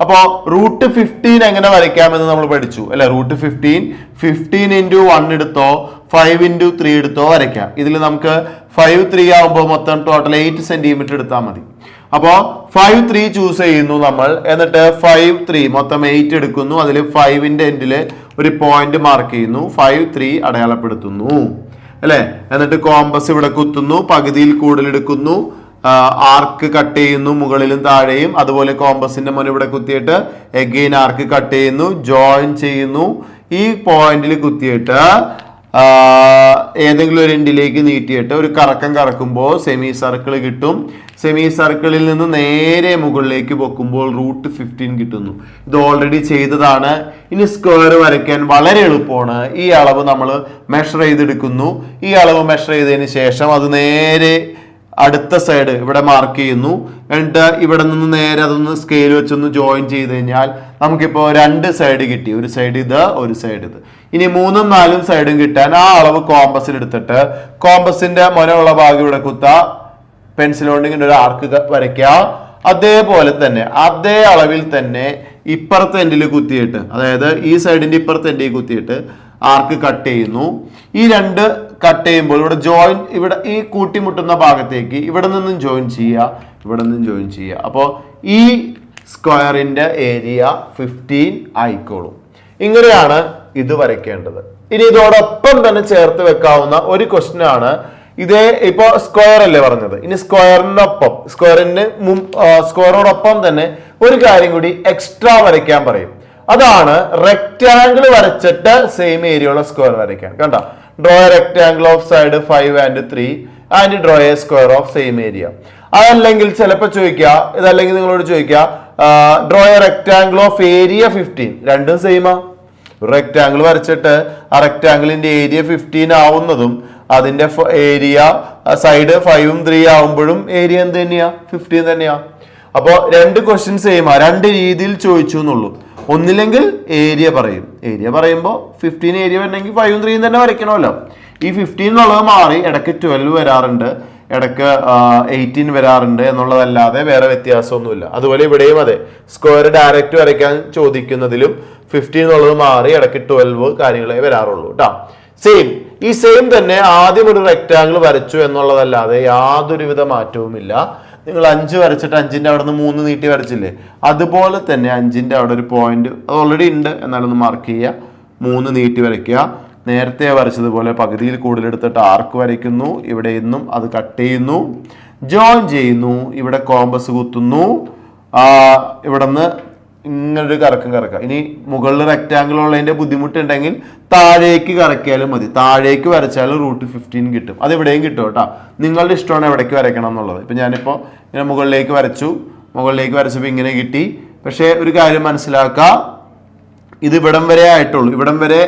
A: അപ്പോ √15 എങ്ങനെ വരയ്ക്കാമെന്ന് നമ്മൾ പഠിച്ചു അല്ലെ. √15 15 × 1 എടുത്തോ 5 × 3 എടുത്തോ വരയ്ക്കാം. ഇതിൽ നമുക്ക് 5 3 ആവുമ്പോൾ മൊത്തം ടോട്ടൽ 8 സെന്റിമീറ്റർ എടുത്താൽ മതി. അപ്പോ 5 3 ചൂസ് ചെയ്യുന്നു നമ്മൾ. എന്നിട്ട് 5 3 മൊത്തം 8 എടുക്കുന്നു. അതിൽ 5ന്റെ എൻഡില് ഒരു പോയിന്റ് മാർക്ക് ചെയ്യുന്നു. 5 3 അടയാളപ്പെടുത്തുന്നു അല്ലെ. എന്നിട്ട് കോമ്പസ് ഇവിടെ കുത്തുന്നു, പകുതിയിൽ കൂടുതൽ എടുക്കുന്നു, ആർക്ക് കട്ട് ചെയ്യുന്നു മുകളിലും താഴെയും. അതുപോലെ കോമ്പസിന്റെ മുൻ ഇവിടെ കുത്തിയിട്ട് എഗെയിൻ ആർക്ക് കട്ട് ചെയ്യുന്നു, ജോയിൻ ചെയ്യുന്നു. ഈ പോയിന്റിൽ കുത്തിയിട്ട് ഏതെങ്കിലും ഒരു എൻഡിലേക്ക് നീട്ടിയിട്ട് ഒരു കറക്കുമ്പോൾ സെമി സർക്കിൾ കിട്ടും. സെമി സർക്കിളിൽ നിന്ന് നേരെ മുകളിലേക്ക് പൊക്കുമ്പോൾ √15 കിട്ടുന്നു. ഇത് ഓൾറെഡി ചെയ്തതാണ്. ഇനി സ്ക്വയർ വരയ്ക്കാൻ വളരെ എളുപ്പമാണ്. ഈ അളവ് നമ്മൾ മെഷർ ചെയ്തെടുക്കുന്നു. ഈ അളവ് മെഷർ ചെയ്തതിന് ശേഷം അത് നേരെ അടുത്ത സൈഡ് ഇവിടെ മാർക്ക് ചെയ്യുന്നു. എന്നിട്ട് ഇവിടെ നിന്ന് നേരെ അതൊന്ന് സ്കെയിൽ വെച്ചൊന്ന് ജോയിൻ ചെയ്ത് കഴിഞ്ഞാൽ നമുക്കിപ്പോൾ 2 സൈഡ് കിട്ടി. ഒരു സൈഡ് ഇത്, ഒരു സൈഡ് ഇത്. ഇനി 3ഉം 4ഉം സൈഡും കിട്ടാൻ ആ അളവ് കോമ്പസിൽ എടുത്തിട്ട് കോമ്പസിന്റെ മുനയുള്ള ഭാഗം ഇവിടെ കുത്താ, പെൻസിൽ കൊണ്ട് ഇങ്ങനെ ഒരു ആർക്ക് വരയ്ക്കുക. അതേപോലെ തന്നെ അതേ അളവിൽ തന്നെ ഇപ്പുറത്തെ എൻഡിൽ കുത്തിയിട്ട്, അതായത് ഈ സൈഡിന്റെ ഇപ്പുറത്തെ എൻഡിൽ കുത്തിയിട്ട് ആർക്ക് കട്ട് ചെയ്യുന്നു. ഈ 2 കട്ട് ചെയ്യുമ്പോൾ ഇവിടെ ജോയിൻ, ഇവിടെ ഈ കൂട്ടിമുട്ടുന്ന ഭാഗത്തേക്ക് ഇവിടെ നിന്നും ജോയിൻ ചെയ്യുക, ഇവിടെ നിന്നും ജോയിൻ ചെയ്യുക. അപ്പോൾ ഈ സ്ക്വയറിന്റെ ഏരിയ 15 ആയിക്കോളും. ഇങ്ങനെയാണ് ഇത് വരയ്ക്കേണ്ടത്. ഇനി ഇതോടൊപ്പം തന്നെ ചേർത്ത് വെക്കാവുന്ന ഒരു ക്വസ്റ്റ്യൻ ആണ് ഇതേ. ഇപ്പൊ സ്ക്വയർ അല്ലേ പറഞ്ഞത്, ഇനി സ്ക്വയറോടൊപ്പം തന്നെ ഒരു കാര്യം കൂടി എക്സ്ട്രാ വരയ്ക്കാൻ പറയും. അതാണ് റെക്റ്റാങ്കിൾ വരച്ചിട്ട് സെയിം ഏരിയ ഉള്ള സ്ക്വയർ വരയ്ക്കാൻ. കണ്ട, draw A rectangle of side 5 and 3 and draw A square of same area. അതല്ലെങ്കിൽ ചിലപ്പോൾ ചോദിക്കുക, ഇതല്ലെങ്കിൽ നിങ്ങളോട് ചോദിക്കുക draw A rectangle of area 15. രണ്ടും സെയിമാ. റെക്റ്റാങ്കിൾ വരച്ചിട്ട് ആ റെക്റ്റാങ്കിളിന്റെ ഏരിയ 15 ആവുന്നതും അതിന്റെ ഏരിയ സൈഡ് 5ഉം 3 ആവുമ്പോഴും ഏരിയ എന്ത് തന്നെയാ? 15 തന്നെയാ. അപ്പോൾ 2 ക്വസ്റ്റ്യൻ സെയിമാ, 2 രീതിയിൽ ചോദിച്ചു എന്നുള്ളൂ. ഒന്നില്ലെങ്കിൽ ഏരിയ പറയും. ഏരിയ പറയുമ്പോൾ 15 ഏരിയ വരണമെങ്കിൽ 5ഉം 3ഉം തന്നെ വരയ്ക്കണമല്ലോ. ഈ 15 എന്നുള്ളത് മാറി ഇടയ്ക്ക് 12 വരാറുണ്ട്, ഇടയ്ക്ക് 18 വരാറുണ്ട് എന്നുള്ളതല്ലാതെ വേറെ വ്യത്യാസമൊന്നുമില്ല. അതുപോലെ ഇവിടെയും അതെ, സ്ക്വയർ ഡയറക്റ്റ് വരയ്ക്കാൻ ചോദിക്കുന്നതിലും 15 എന്നുള്ളത് മാറി ഇടയ്ക്ക് 12 കാര്യങ്ങളെ വരാറുള്ളൂ കേട്ടോ. സെയിം, ഈ സെയിം തന്നെ ആദ്യം ഒരു റെക്റ്റാങ്കിൾ വരച്ചു എന്നുള്ളതല്ലാതെ യാതൊരുവിധ മാറ്റവുമില്ല. നിങ്ങൾ 5 വരച്ചിട്ട് 5ന്റെ അവിടെ നിന്ന് 3 നീട്ടി വരച്ചില്ലേ, അതുപോലെ തന്നെ 5ന്റെ അവിടെ ഒരു പോയിന്റ് അത് ഓൾറെഡി ഉണ്ട്, എന്നാലൊന്ന് മാർക്ക് ചെയ്യുക. 3 നീട്ടി വരയ്ക്കുക. നേരത്തെ വരച്ചതുപോലെ പകുതിയിൽ കൂടുതൽ എടുത്തിട്ട് ആർക്ക് വരയ്ക്കുന്നു. ഇവിടെ നിന്നും അത് കട്ട് ചെയ്യുന്നു, ജോയിൻ ചെയ്യുന്നു, ഇവിടെ കോമ്പസ് കുത്തുന്നു, ഇവിടെ നിന്ന് ഇങ്ങനൊരു കറക്കുക. ഇനി മുകളിൽ റെക്റ്റാങ്കിൾ ഉള്ളതിന്റെ ബുദ്ധിമുട്ടുണ്ടെങ്കിൽ താഴേക്ക് കറക്കിയാലും മതി. താഴേക്ക് വരച്ചാലും √15 കിട്ടും. അത് ഇവിടെയും കിട്ടും കേട്ടോ. നിങ്ങളുടെ ഇഷ്ടമാണ് എവിടേക്ക് വരയ്ക്കണം എന്നുള്ളത്. ഇപ്പൊ ഞാനിപ്പോ ഇങ്ങനെ മുകളിലേക്ക് വരച്ചപ്പോൾ ഇങ്ങനെ കിട്ടി. പക്ഷെ ഒരു കാര്യം മനസ്സിലാക്കുക, ഇത് ഇവിടം വരെ ആയിട്ടുള്ളൂ. ഇവിടം വരെ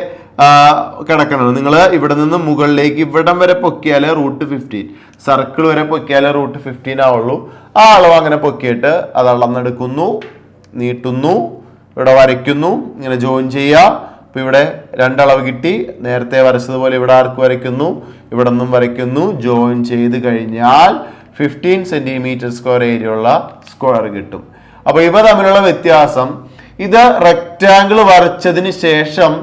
A: കിടക്കണം. നിങ്ങൾ ഇവിടെ നിന്ന് മുകളിലേക്ക് ഇവിടം വരെ പൊക്കിയാൽ √15, സർക്കിൾ വരെ പൊക്കിയാൽ √15 ആവുള്ളൂ. ആ അളവ് അങ്ങനെ പൊക്കിയിട്ട് അത് അളന്നെടുക്കുന്നു, നീട്ടുന്നു, ഇവിടെ വരയ്ക്കുന്നു, ഇങ്ങനെ ജോയിൻ ചെയ്യുക. അപ്പൊ ഇവിടെ രണ്ടളവ് കിട്ടി. നേരത്തെ വരച്ചതുപോലെ ഇവിടെ ആർക്ക് വരയ്ക്കുന്നു, ഇവിടെ നിന്നും വരയ്ക്കുന്നു. ജോയിൻ ചെയ്ത് കഴിഞ്ഞാൽ 15 cm² ഏരിയ ഉള്ള സ്ക്വയർ കിട്ടും. അപ്പൊ ഇവ തമ്മിലുള്ള വ്യത്യാസം, ഇത് റെക്റ്റാങ്കിൾ വരച്ചതിന് ശേഷം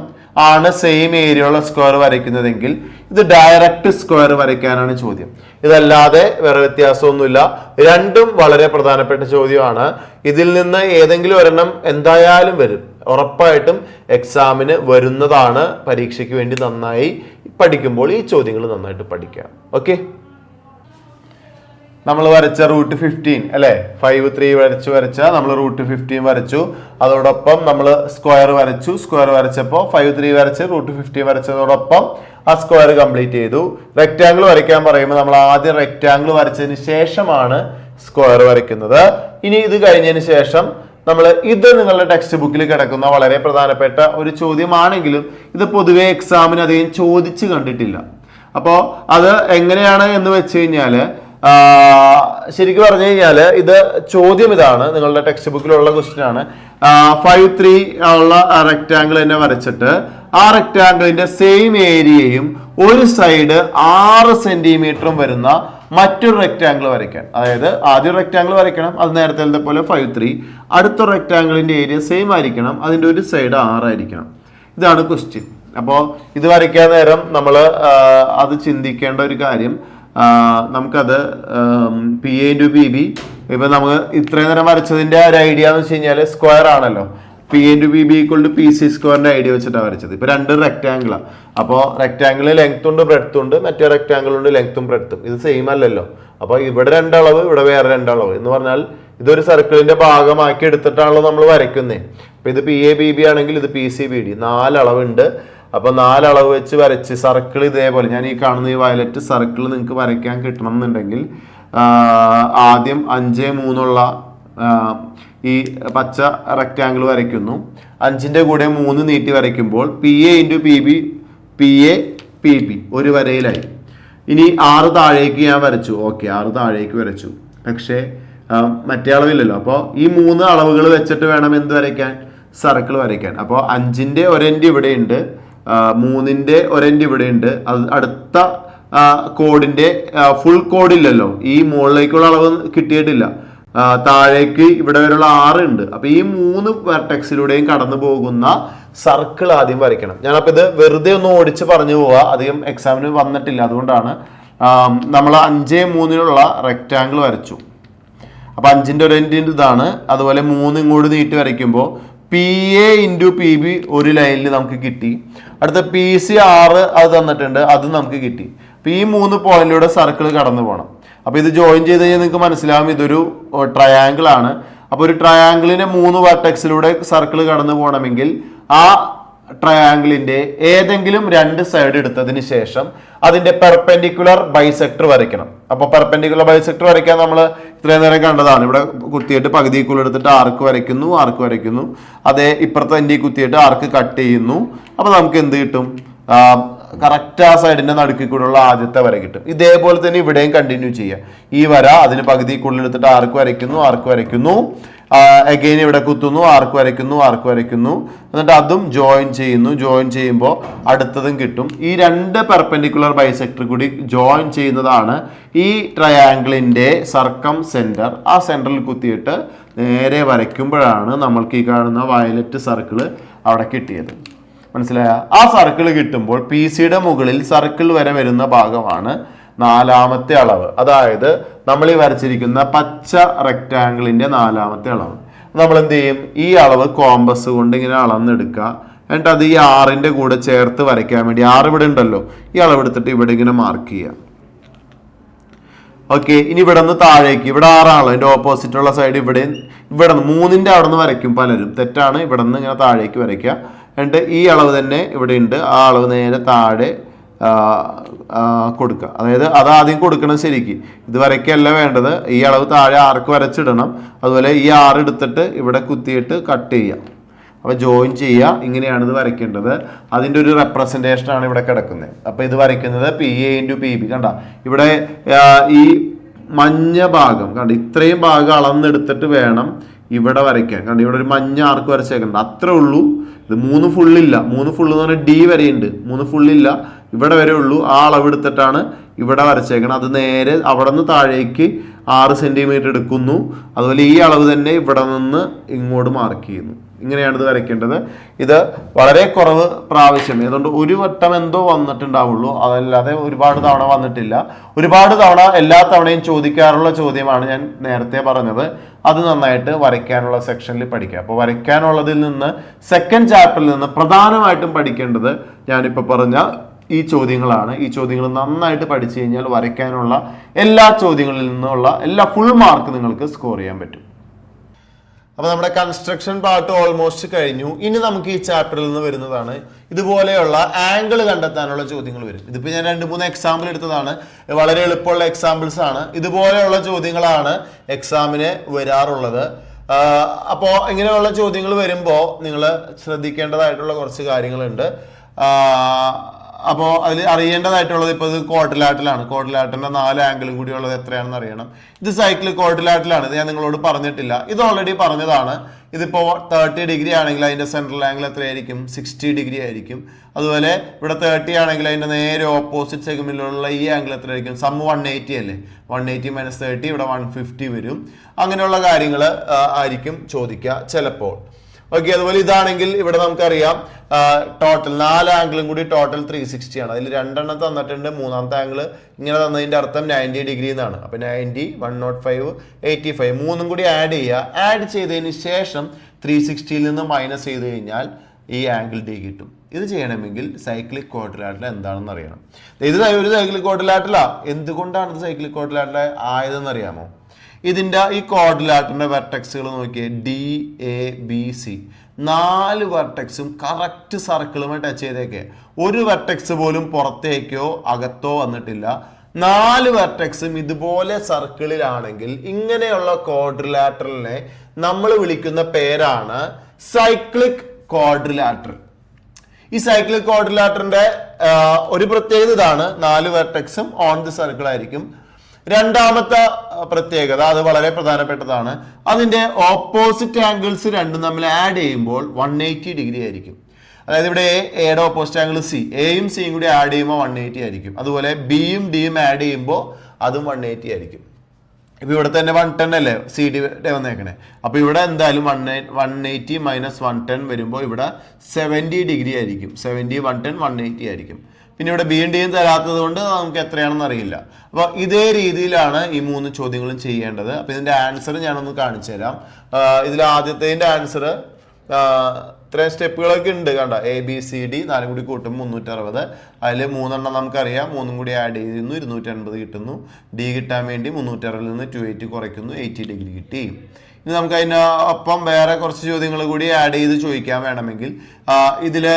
A: ആണ് സെയിം ഏരിയ ഉള്ള സ്ക്വയർ വരയ്ക്കുന്നതെങ്കിൽ ഇത് ഡയറക്റ്റ് സ്ക്വയർ വരയ്ക്കാനാണ് ചോദ്യം. ഇതല്ലാതെ വേറെ വ്യത്യാസമൊന്നുമില്ല. രണ്ടും വളരെ പ്രധാനപ്പെട്ട ചോദ്യമാണ്. ഇതിൽ നിന്ന് ഏതെങ്കിലും ഒരെണ്ണം എന്തായാലും വരും, ഉറപ്പായിട്ടും എക്സാമിന് വരുന്നതാണ്. പരീക്ഷയ്ക്ക് വേണ്ടി നന്നായി പഠിക്കുമ്പോൾ ഈ ചോദ്യങ്ങൾ നന്നായിട്ട് പഠിക്കാം. ഓക്കെ, നമ്മൾ വരച്ച √15 അല്ലെ, 5 3 വരച്ച നമ്മൾ √15 വരച്ചു. അതോടൊപ്പം നമ്മൾ സ്ക്വയർ വരച്ചു. സ്ക്വയർ വരച്ചപ്പോൾ 5 3 വരച്ച് √15 വരച്ചതോടൊപ്പം ആ സ്ക്വയർ കംപ്ലീറ്റ് ചെയ്തു. റെക്റ്റാങ്കിൾ വരയ്ക്കാൻ പറയുമ്പോൾ നമ്മൾ ആദ്യം റെക്റ്റാങ്കിൾ വരച്ചതിന് ശേഷമാണ് സ്ക്വയർ വരയ്ക്കുന്നത്. ഇനി ഇത് കഴിഞ്ഞതിന് ശേഷം നമ്മൾ ഇത് നിങ്ങളുടെ ടെക്സ്റ്റ് ബുക്കിൽ കിടക്കുന്ന വളരെ പ്രധാനപ്പെട്ട ഒരു ചോദ്യമാണെങ്കിലും ഇത് പൊതുവെ എക്സാമിന് അധികം ചോദിച്ച് കണ്ടിട്ടില്ല. അപ്പോൾ അത് എങ്ങനെയാണ് എന്ന് വെച്ച് കഴിഞ്ഞാൽ, ശരിക്കും പറഞ്ഞു കഴിഞ്ഞാല് ഇത് ചോദ്യം ഇതാണ്, നിങ്ങളുടെ ടെക്സ്റ്റ് ബുക്കിലുള്ള ക്വസ്റ്റ്യൻ ആണ്. 5 3 ഉള്ള റെക്റ്റാങ്കിൾ തന്നെ വരച്ചിട്ട് ആ റെക്റ്റാങ്കിളിന്റെ സെയിം ഏരിയയും ഒരു സൈഡ് 6 സെന്റിമീറ്ററും വരുന്ന മറ്റൊരു റെക്റ്റാങ്കിൾ വരയ്ക്കാൻ. അതായത് ആദ്യം റെക്റ്റാങ്കിൾ വരയ്ക്കണം, അത് നേരത്തെ പോലെ 5 3. അടുത്ത റെക്റ്റാങ്കിളിന്റെ ഏരിയ സെയിം ആയിരിക്കണം, അതിന്റെ ഒരു സൈഡ് 6 ആയിരിക്കണം. ഇതാണ് ക്വസ്റ്റ്യൻ. അപ്പോൾ ഇത് വരയ്ക്കാൻ നേരം നമ്മൾ അത് ചിന്തിക്കേണ്ട ഒരു കാര്യം, നമുക്കത് P/PB, ഇപ്പൊ നമുക്ക് ഇത്രയും നേരം വരച്ചതിന്റെ ഒരു ഐഡിയ എന്ന് വെച്ച് കഴിഞ്ഞാൽ സ്ക്വയർ ആണല്ലോ. P/PB = PC² ഐഡിയ വെച്ചിട്ടാണ് വരച്ചത്. ഇപ്പൊ രണ്ട് റെക്റ്റാങ്കിളാണ്. അപ്പോൾ റെക്റ്റാങ്കിളിൽ ലെങ്ത് ഉണ്ട് ബ്രെഡ്ത്ത് ഉണ്ട്, മറ്റേ റെക്റ്റാങ്കിൾ ഉണ്ട് ലെങ്ത്തും ബ്രെഡ്ത്തും. ഇത് സെയിം അല്ലല്ലോ. അപ്പൊ ഇവിടെ രണ്ടളവ്, ഇവിടെ വേറെ രണ്ടളവ് എന്ന് പറഞ്ഞാൽ ഇതൊരു സർക്കിളിന്റെ ഭാഗമാക്കി എടുത്തിട്ടാണല്ലോ നമ്മൾ വരയ്ക്കുന്നത്. അപ്പൊ ഇത് PA/PB ആണെങ്കിൽ ഇത് PC/BD, 4 അളവുണ്ട്. അപ്പൊ 4 അളവ് വെച്ച് വരച്ച് സർക്കിൾ ഇതേപോലെ, ഞാൻ ഈ കാണുന്ന ഈ വയലറ്റ് സർക്കിൾ നിങ്ങൾക്ക് വരയ്ക്കാൻ കിട്ടണം എന്നുണ്ടെങ്കിൽ ആദ്യം 5 3 ഉള്ള ഈ പച്ച റെക്റ്റാങ്കിൾ വരയ്ക്കുന്നു. 5ന്റെ കൂടെ 3 നീട്ടി വരയ്ക്കുമ്പോൾ PA/PB, PA/PB ഒരു വരയിലായി. ഇനി 6 താഴേക്ക് ഞാൻ വരച്ചു. ഓക്കെ, 6 താഴേക്ക് വരച്ചു. പക്ഷേ മറ്റേ അളവില്ലല്ലോ. അപ്പോൾ ഈ 3 അളവുകൾ വെച്ചിട്ട് വേണം എന്ത് വരയ്ക്കാൻ, സർക്കിൾ വരയ്ക്കാൻ. അപ്പോൾ 5ന്റെ ഒരെൻഡ് ഇവിടെ ഉണ്ട്, 3ന്റെ ഒരെൻഡ് ഇവിടെ ഉണ്ട്. അത് അടുത്ത കോഡിന്റെ ഫുൾ കോഡില്ലല്ലോ, ഈ മുകളിലേക്കുള്ള അളവ് കിട്ടിയിട്ടില്ല. താഴേക്ക് ഇവിടെ വരെയുള്ള 6 ഉണ്ട്. അപ്പൊ ഈ 3 വെർട്ടെക്സിലൂടെയും കടന്നു പോകുന്ന സർക്കിൾ ആദ്യം വരയ്ക്കണം. ഞാനപ്പോ ഇത് വെറുതെ ഒന്ന് ഓടിച്ച് പറഞ്ഞു പോവാ, അധികം എക്സാമിന് വന്നിട്ടില്ല. അതുകൊണ്ടാണ് നമ്മൾ 5 3 റെക്റ്റാങ്കിൾ വരച്ചു. അപ്പൊ 5ന്റെ ഒരു എൻഡ് ഇതാണ്. അതുപോലെ 3 ഇങ്ങോട്ട് നീട്ടി വരയ്ക്കുമ്പോൾ PA/PB ഒരു ലൈനിൽ നമുക്ക് കിട്ടി. അടുത്ത PC6 അത് തന്നിട്ടുണ്ട്, അത് നമുക്ക് കിട്ടി. അപ്പൊ ഈ 3 പോയിന്റിലൂടെ സർക്കിൾ കടന്നു പോകണം. അപ്പൊ ഇത് ജോയിൻ ചെയ്ത് കഴിഞ്ഞാൽ നിങ്ങൾക്ക് മനസ്സിലാവും ഇതൊരു ട്രയാങ്കിൾ ആണ്. അപ്പൊ ഒരു ട്രയാങ്കിളിന്റെ 3 വെർട്ടെക്സിലൂടെ സർക്കിൾ കടന്നു പോകണമെങ്കിൽ ആ ട്രയാങ്കിളിന്റെ ഏതെങ്കിലും 2 സൈഡ് എടുത്തതിന് ശേഷം അതിന്റെ പെർപെൻഡിക്കുലർ ബൈസെക്ടർ വരയ്ക്കണം. അപ്പൊ പെർപെൻഡിക്കുലർ ബൈസെക്ടർ വരയ്ക്കാൻ നമ്മൾ ഇത്രയും നേരം കണ്ടതാണ്. ഇവിടെ കുത്തിയിട്ട് പകുതിക്കുള്ള എടുത്തിട്ട് ആർക്ക് വരയ്ക്കുന്നു. അതേ ഇപ്പുറത്തെ എൻ്റെ കുത്തിയിട്ട് ആർക്ക് കട്ട് ചെയ്യുന്നു. അപ്പൊ നമുക്ക് എന്ത് കിട്ടും, കറക്റ്റ് ആ സൈഡിന്റെ നടുക്കിൽ കൂടെയുള്ള ആദ്യത്തെ വര കിട്ടും. ഇതേപോലെ തന്നെ ഇവിടെയും കണ്ടിന്യൂ ചെയ്യാം. ഈ വര അതിന് പകുതിക്കുള്ളിൽ എടുത്തിട്ട് ആർക്ക് വരയ്ക്കുന്നു. അഗെയിൻ ഇവിടെ കുത്തുന്നു, ആർക്ക് വരയ്ക്കുന്നു. എന്നിട്ട് അതും ജോയിൻ ചെയ്യുമ്പോൾ അടുത്തതും കിട്ടും. ഈ 2 പെർപെൻഡിക്കുലർ ബൈസെക്ടർ കൂടി ജോയിൻ ചെയ്യുന്നതാണ് ഈ ട്രയാങ്കിളിന്റെ സർക്കം സെന്റർ. ആ സെന്ററിൽ കുത്തിയിട്ട് നേരെ വരയ്ക്കുമ്പോഴാണ് നമ്മൾക്ക് ഈ കാണുന്ന വയലറ്റ് സർക്കിള് അവിടെ കിട്ടിയത്. മനസ്സിലായ? ആ സർക്കിൾ കിട്ടുമ്പോൾ PCയുടെ മുകളിൽ സർക്കിൾ വരെ വരുന്ന ഭാഗമാണ് 4ാമത്തെ അളവ്. അതായത് നമ്മൾ ഈ വരച്ചിരിക്കുന്ന പച്ച റെക്റ്റാങ്കിളിന്റെ 4ാമത്തെ അളവ്. നമ്മൾ എന്ത് ചെയ്യും, ഈ അളവ് കോമ്പസ് കൊണ്ട് ഇങ്ങനെ അളന്നെടുക്കുക. എന്നിട്ട് അത് ഈ 6ന്റെ കൂടെ ചേർത്ത് വരയ്ക്കാൻ വേണ്ടി 6 ഇവിടെ ഉണ്ടല്ലോ, ഈ അളവ് എടുത്തിട്ട് ഇവിടെ ഇങ്ങനെ മാർക്ക് ചെയ്യുക. ഓക്കെ, ഇനി ഇവിടെ നിന്ന് താഴേക്ക്, ഇവിടെ 6 ആണല്ലോ, അതിന്റെ ഓപ്പോസിറ്റ് ഉള്ള സൈഡ് ഇവിടെ നിന്ന് 3ന്റെ അവിടെ നിന്ന് വരയ്ക്കും പലരും, തെറ്റാണ്. ഇവിടെ നിന്ന് ഇങ്ങനെ താഴേക്ക് വരയ്ക്കുക. എന്നിട്ട് ഈ അളവ് തന്നെ ഇവിടെ ഉണ്ട്, ആ അളവ് നേരെ താഴെ കൊടുക്കുക. അതായത് അത് ആദ്യം കൊടുക്കണം ശരിക്ക്, ഇത് വരയ്ക്കല്ല വേണ്ടത്. ഈ അളവ് താഴെ ആർക്ക് വരച്ചിടണം. അതുപോലെ ഈ 6 എടുത്തിട്ട് ഇവിടെ കുത്തിയിട്ട് കട്ട് ചെയ്യാം. അപ്പോൾ ജോയിൻ ചെയ്യുക. ഇങ്ങനെയാണ് ഇത് വരയ്ക്കേണ്ടത്. അതിൻ്റെ ഒരു റെപ്രസെൻറ്റേഷനാണ് ഇവിടെ കിടക്കുന്നത്. അപ്പോൾ ഇത് വരയ്ക്കുന്നത് PA × PB. കണ്ട ഇവിടെ ഈ മഞ്ഞ ഭാഗം കണ്ട ഇത്രയും ഭാഗം അളന്നെടുത്തിട്ട് വേണം ഇവിടെ വരയ്ക്കാൻ. കണ്ട ഇവിടെ ഒരു മഞ്ഞ ആർക്ക് വരച്ചേക്കണ്ട, അത്രേ ഉള്ളൂ. ഇത് 3 ഫുള്ളില്ല. 3 ഫുള്ള് എന്ന് പറഞ്ഞാൽ D വരെയുണ്ട്. 3 ഫുള്ളില്ല, ഇവിടെ വരെ ഉള്ളൂ. ആ അളവെടുത്തിട്ടാണ് ഇവിടെ വരച്ചേക്കണം. അത് നേരെ അവിടെ നിന്ന് താഴേക്ക് 6 സെൻറ്റിമീറ്റർ എടുക്കുന്നു. അതുപോലെ ഈ അളവ് തന്നെ ഇവിടെ നിന്ന് ഇങ്ങോട്ട് മാർക്ക് ചെയ്യുന്നു. ഇങ്ങനെയാണ് ഇത് വരയ്ക്കേണ്ടത്. ഇത് വളരെ കുറവ് പ്രാവശ്യം, അതുകൊണ്ട് ഒരു വട്ടം എന്തോ വന്നിട്ടുണ്ടാവുള്ളൂ, അതല്ലാതെ ഒരുപാട് തവണ വന്നിട്ടില്ല. ഒരുപാട് തവണ എല്ലാ തവണയും ചോദിക്കാറുള്ള ചോദ്യമാണ് ഞാൻ നേരത്തെ പറഞ്ഞത്. അത് നന്നായിട്ട് വരയ്ക്കാനുള്ള സെക്ഷനിൽ പഠിക്കുക. അപ്പോൾ വരയ്ക്കാനുള്ളതിൽ നിന്ന് സെക്കൻഡ് ചാപ്റ്ററിൽ നിന്ന് പ്രധാനമായിട്ടും പഠിക്കേണ്ടത് ഞാനിപ്പോൾ പറഞ്ഞ ഈ ചോദ്യങ്ങളാണ്. ഈ ചോദ്യങ്ങൾ നന്നായിട്ട് പഠിച്ചു കഴിഞ്ഞാൽ വരയ്ക്കാനുള്ള എല്ലാ ചോദ്യങ്ങളിൽ നിന്നുള്ള എല്ലാ ഫുൾ മാർക്ക് നിങ്ങൾക്ക് സ്കോർ ചെയ്യാൻ പറ്റും. അപ്പോൾ നമ്മുടെ കൺസ്ട്രക്ഷൻ പാർട്ട് ഓൾമോസ്റ്റ് കഴിഞ്ഞു. ഇനി നമുക്ക് ഈ ചാപ്റ്ററിൽ നിന്ന് വരുന്നതാണ് ഇതുപോലെയുള്ള ആംഗിൾ കണ്ടെത്താനുള്ള ചോദ്യങ്ങൾ വരും. ഇതിപ്പോൾ ഞാൻ 2-3 എക്സാമ്പിൾ എടുത്തതാണ്, വളരെ എളുപ്പമുള്ള എക്സാമ്പിൾസ് ആണ്. ഇതുപോലെയുള്ള ചോദ്യങ്ങളാണ് എക്സാമിന് വരാറുള്ളത്. അപ്പോൾ ഇങ്ങനെയുള്ള ചോദ്യങ്ങൾ വരുമ്പോൾ നിങ്ങൾ ശ്രദ്ധിക്കേണ്ടതായിട്ടുള്ള കുറച്ച് കാര്യങ്ങളുണ്ട്. അപ്പോൾ അതിൽ അറിയേണ്ടതായിട്ടുള്ളത് ഇപ്പോൾ ഇത് ക്വാഡ്രിലാറ്ററലാണ്. ക്വാഡ്രിലാറ്ററിന്റെ 4 ആംഗിളും കൂടി ഉള്ളത് എത്രയാണെന്ന് അറിയണം. ഇത് സൈക്കിൾ ക്വാഡ്രിലാറ്ററലാണ്. ഇത് ഞാൻ നിങ്ങളോട് പറഞ്ഞിട്ടില്ല, ഇത് ഓൾറെഡി പറഞ്ഞതാണ്. ഇതിപ്പോൾ 30 ഡിഗ്രി ആണെങ്കിൽ അതിന്റെ സെൻട്രൽ ആംഗിൾ എത്രയായിരിക്കും? 60 ഡിഗ്രി ആയിരിക്കും. അതുപോലെ ഇവിടെ 30 ആണെങ്കിൽ അതിന്റെ നേരെ ഓപ്പോസിറ്റ് സെഗ്മെന്റിലുള്ള ഈ ആംഗിൾ എത്രയായിരിക്കും? സം 180 അല്ലേ? 180 - 30 ഇവിടെ 150 വരും. അങ്ങനെയുള്ള കാര്യങ്ങൾ ആയിരിക്കും ചോദിക്കുക ചിലപ്പോൾ. ഓക്കെ, അതുപോലെ ഇതാണെങ്കിൽ ഇവിടെ നമുക്കറിയാം ടോട്ടൽ 4 ആംഗിളും കൂടി ടോട്ടൽ 360 ആണ്. അതിൽ 2 തന്നിട്ടുണ്ട്. 3ാമത്തെ ആംഗിൾ ഇങ്ങനെ തന്നതിന്റെ അർത്ഥം 90 ഡിഗ്രി എന്നാണ്. അപ്പൊ 90, 105, 85 3ഉം കൂടി ആഡ് ചെയ്യുക. ആഡ് ചെയ്തതിന് ശേഷം 360ൽ നിന്ന് മൈനസ് ചെയ്ത് കഴിഞ്ഞാൽ ഈ ആംഗിൾ D കിട്ടും. ഇത് ചെയ്യണമെങ്കിൽ സൈക്ലിക് ക്വാഡ്രിലാറ്ററൽ എന്താണെന്ന് അറിയണം. ഇത് ഒരു സൈക്ലിക് ക്വാഡ്രിലാറ്ററലാ. എന്തുകൊണ്ടാണ് ഇത് സൈക്ലിക് ക്വാഡ്രിലാറ്ററൽ ആയതെന്ന് അറിയാമോ? ഇതിന്റെ ഈ ക്വാഡ്രിലാറ്ററിന്റെ വെർട്ടെക്സുകൾ നോക്കിയേ, DABC 4 വെർട്ടെക്സും കറക്റ്റ് സർക്കിളുമായി ടച്ച് ചെയ്തേക്കെ. ഒരു വെർട്ടെക്സ് പോലും പുറത്തേക്കോ അകത്തോ വന്നിട്ടില്ല. 4 വെർട്ടെക്സും ഇതുപോലെ സർക്കിളിലാണെങ്കിൽ ഇങ്ങനെയുള്ള ക്വാഡ്രിലാറ്ററലിനെ നമ്മൾ വിളിക്കുന്ന പേരാണ് സൈക്ലിക് ക്വാഡ്രിലാറ്ററൽ. ഈ സൈക്ലിക് ക്വാഡ്രിലാറ്ററിന്റെ ഒരു പ്രത്യേകത ഇതാണ്, 4 വെർട്ടെക്സും ഓൺ ദി സർക്കിൾ ആയിരിക്കും. രണ്ടാമത്തെ പ്രത്യേകത, അത് വളരെ പ്രധാനപ്പെട്ടതാണ്, അതിന്റെ ഓപ്പോസിറ്റ് ആംഗിൾസ് രണ്ടും തമ്മിൽ ആഡ് ചെയ്യുമ്പോൾ 180 ഡിഗ്രി ആയിരിക്കും. അതായത് ഇവിടെ എയുടെ ഓപ്പോസിറ്റ് ആംഗിൾ C, എയും സിയും കൂടി ആഡ് ചെയ്യുമ്പോൾ 180 ആയിരിക്കും. അതുപോലെ ബിയും ഡിയും ആഡ് ചെയ്യുമ്പോൾ അതും 180 ആയിരിക്കും. ഇപ്പൊ ഇവിടെ തന്നെ 110 അല്ലേ CD വന്നേക്കണേ. അപ്പൊ ഇവിടെ എന്തായാലും 180 - 110 വരുമ്പോൾ ഇവിടെ 70 ഡിഗ്രി ആയിരിക്കും. 70, 110, 180 ആയിരിക്കും. പിന്നെ ഇവിടെ ബിയും ഡിയും തരാത്തത് കൊണ്ട് നമുക്ക് എത്രയാണെന്ന് അറിയില്ല. അപ്പോൾ ഇതേ രീതിയിലാണ് ഈ 3 ചോദ്യങ്ങളും ചെയ്യേണ്ടത്. അപ്പോൾ ഇതിന്റെ ആൻസർ ഞാനൊന്ന് കാണിച്ചു തരാം. ഇതിൽ ആദ്യത്തെ ആൻസർ ഇത്രയും സ്റ്റെപ്പുകളൊക്കെ ഉണ്ട്. കണ്ട, ABCD 4 കൂടി കൂട്ടും 360. അതിൽ 3 നമുക്കറിയാം. 3ഉം കൂടി ആഡ് ചെയ്യുന്നു, 280 കിട്ടുന്നു. D കിട്ടാൻ വേണ്ടി 360ൽ നിന്ന് 280 കുറയ്ക്കുന്നു, 80 ഡിഗ്രി കിട്ടി. ഇനി നമുക്ക് അതിനൊപ്പം വേറെ കുറച്ച് ചോദ്യങ്ങൾ കൂടി ആഡ് ചെയ്ത് ചോദിക്കാൻ വേണമെങ്കിൽ, ഇതില്